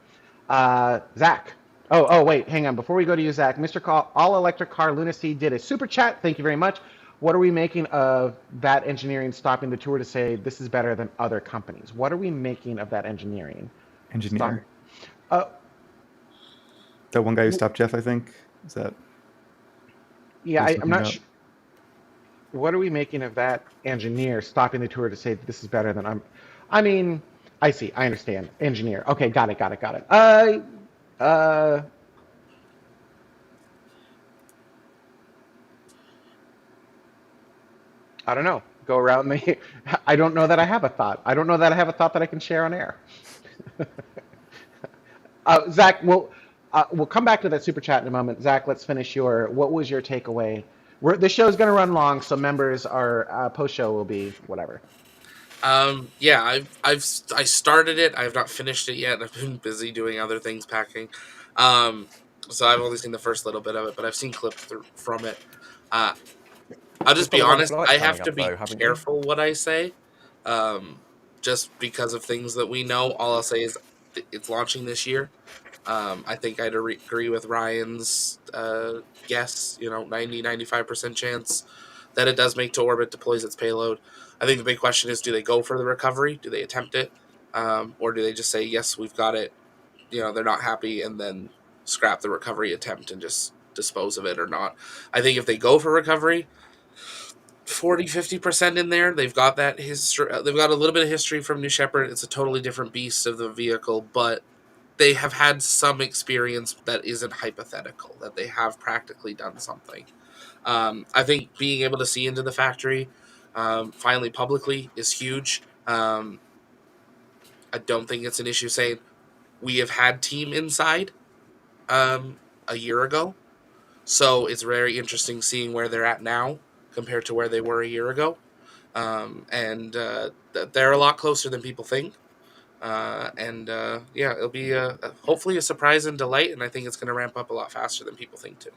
Zach. Oh, wait, hang on. Before we go to you, Zach, Mr. All Electric Car Lunacy did a super chat. Thank you very much. What are we making of that engineering stopping the tour to say this is better than other companies? What are we making of that engineering? Engineer. Uh, That one guy who stopped Jeff, I think. Is that? yeah, What he's I'm talking not about? sure. What are we making of that engineer stopping the tour to say this is better than I mean, I see. I understand. Engineer. Okay, got it. Uh, I don't know. Go around me. I don't know that I have a thought. I don't know that I have a thought that I can share on air. Zach, we'll come back to that super chat in a moment. Zach, let's finish what was your takeaway? The show's going to run long, so members, our post show will be whatever. Yeah, I started it. I have not finished it yet. I've been busy doing other things, packing. So I've only seen the first little bit of it, but I've seen clips from it. Uh, I'll just You've got be a lot of honest. flights I coming have to up, be though, haven't you? careful what I say, just because of things that we know. All I'll say is it's launching this year. I think I'd agree with Ryan's guess. 95% chance that it does make to orbit, deploys its payload. I think the big question is, do they go for the recovery? Do they attempt it? Or do they just say, yes, we've got it? They're not happy and then scrap the recovery attempt and just dispose of it or not. I think if they go for recovery, 40-50% in there. They've got that history. They've got a little bit of history from New Shepard. It's a totally different beast of the vehicle, but they have had some experience that isn't hypothetical, that they have practically done something. I think being able to see into the factory finally publicly is huge. I don't think it's an issue saying we have had team inside a year ago. So it's very interesting seeing where they're at now compared to where they were a year ago. And they're a lot closer than people think. Yeah, it'll be hopefully a surprise and delight, and I think it's going to ramp up a lot faster than people think too.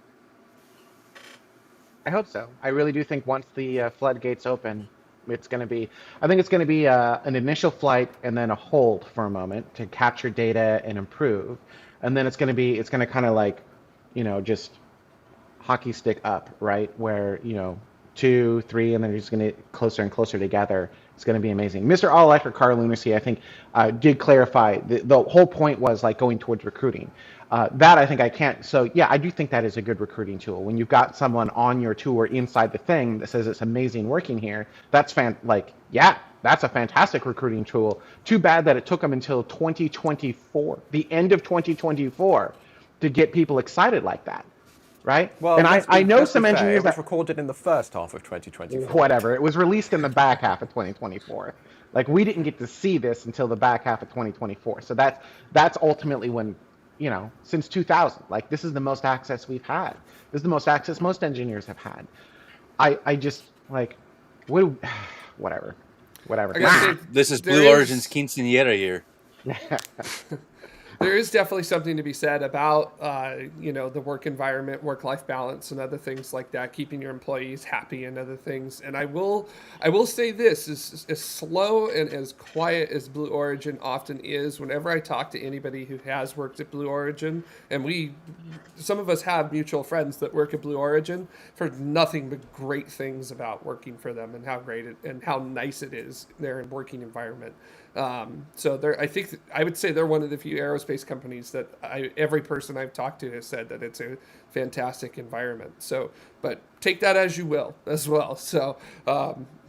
I hope so. I really do think once the floodgates open, it's going to be. I think it's going to be an initial flight and then a hold for a moment to capture data and improve, and then it's going to be. It's going to kind of like, just hockey stick up, right? Where, 2, 3, and then you're just going to closer and closer together. It's going to be amazing. Mr. All Electric Car Lunacy, I think, did clarify the whole point was like going towards recruiting. That I think I can't. So yeah, I do think that is a good recruiting tool. When you've got someone on your tour inside the thing that says it's amazing working here, that's that's a fantastic recruiting tool. Too bad that it took them until 2024, the end of 2024, to get people excited like that. Right? Well, and I know some fair, engineers it was that recorded in the first half of 2024. whatever. It was released in the back half of 2024. Like we didn't get to see this until the back half of 2024. So that's ultimately when, since 2000. Like this is the most access we've had. This is the most access most engineers have had. I just like whatever. I gotta say, This is Blue Origin's quinceañera year. there is definitely something to be said about the work environment, work-life balance, and other things like that, keeping your employees happy and other things. And I will say this: as slow and as quiet as Blue Origin often is, whenever I talk to anybody who has worked at Blue Origin, and some of us have mutual friends that work at Blue Origin, I've heard nothing but great things about working for them and how great it and how nice it is their working environment. So I think I would say they're one of the few aerospace companies that every person I've talked to has said that it's a fantastic environment. So, but take that as you will as well. So,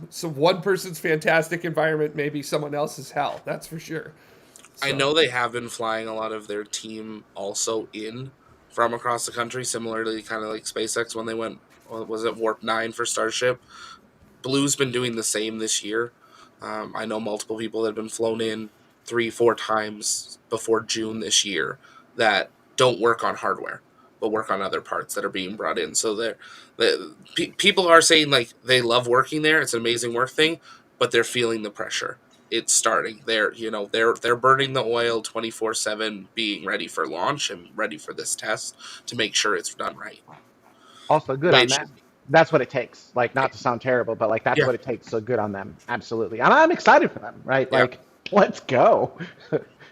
so one person's fantastic environment may be someone else's hell. That's for sure. So. I know they have been flying a lot of their team also in from across the country, similarly kind of like SpaceX when they went, was it Warp 9 for Starship? Blue's been doing the same this year. I know multiple people that have been flown in 3-4 times before June this year that don't work on hardware, but work on other parts that are being brought in. So people are saying like they love working there. It's an amazing work thing, but they're feeling the pressure. It's starting. They're burning the oil 24/7, being ready for launch and ready for this test to make sure it's done right. Also good on that. That's what it takes. Like, not to sound terrible, but like that's what it takes. So good on them. Absolutely. And I'm excited for them, right? Like, let's go.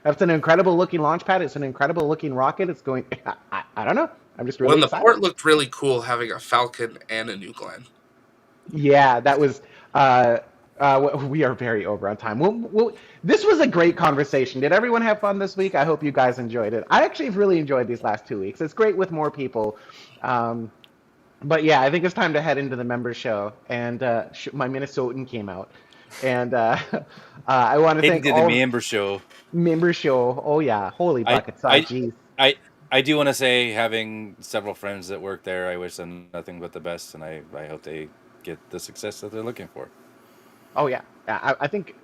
That's an incredible looking launch pad. It's an incredible looking rocket. It's going, I don't know. I'm just really excited. The port looked really cool having a Falcon and a New Glenn. Yeah, that was, we are very over on time. This was a great conversation. Did everyone have fun this week? I hope you guys enjoyed it. I actually have really enjoyed these last 2 weeks. It's great with more people. But yeah, I think it's time to head into the member show. And my Minnesotan came out. And I want to thank all... the member show. Member show. Oh, yeah. Holy buckets. Jeez. I do want to say, having several friends that work there, I wish them nothing but the best. And I hope they get the success that they're looking for. Oh, yeah. I think,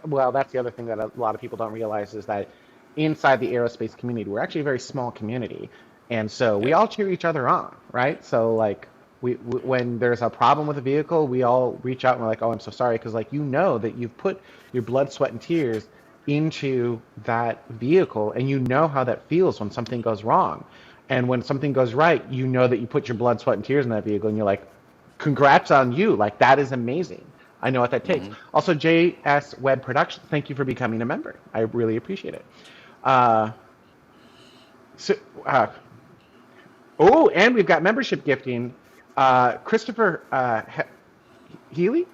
well, that's the other thing that a lot of people don't realize is that inside the aerospace community, we're actually a very small community. And so we all cheer each other on, right? So, like, when there's a problem with a vehicle, we all reach out and we're like, oh, I'm so sorry. Because, like, that you've put your blood, sweat, and tears into that vehicle. And you know how that feels when something goes wrong. And when something goes right, you know that you put your blood, sweat, and tears in that vehicle. And you're like, congrats on you. Like, that is amazing. I know what that takes. Also, JS Web Productions, thank you for becoming a member. I really appreciate it. And we've got membership gifting. Christopher Healy?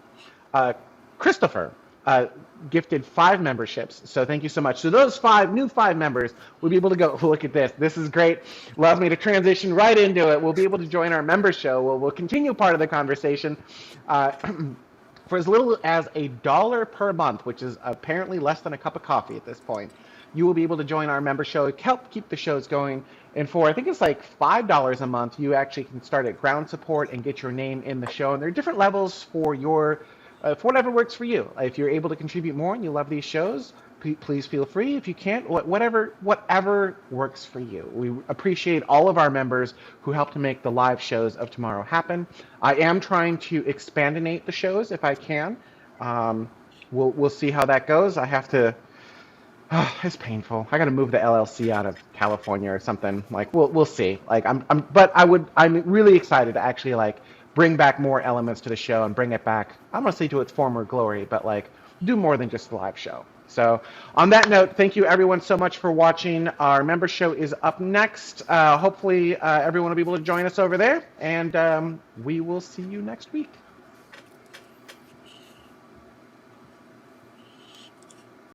Christopher, gifted 5 memberships. So thank you so much. So those new 5 members will be able to go, look at this. This is great. Allows me to transition right into it. We'll be able to join our member show. We'll continue part of the conversation. For as little as $1 per month, which is apparently less than a cup of coffee at this point, you will be able to join our member show, help keep the shows going. And for, I think it's like $5 a month, you actually can start at ground support and get your name in the show. And there are different levels for your, for whatever works for you. If you're able to contribute more and you love these shows, please feel free. If you can't, whatever works for you. We appreciate all of our members who help to make the live shows of tomorrow happen. I am trying to expandinate the shows if I can. We'll see how that goes. I have to. It's painful. I got to move the LLC out of California or something. Like we'll see. Like I'm really excited to actually like bring back more elements to the show and bring it back. I'm gonna say to its former glory, but like do more than just a live show. So on that note, thank you everyone so much for watching. Our member show is up next. Hopefully everyone will be able to join us over there, and we will see you next week.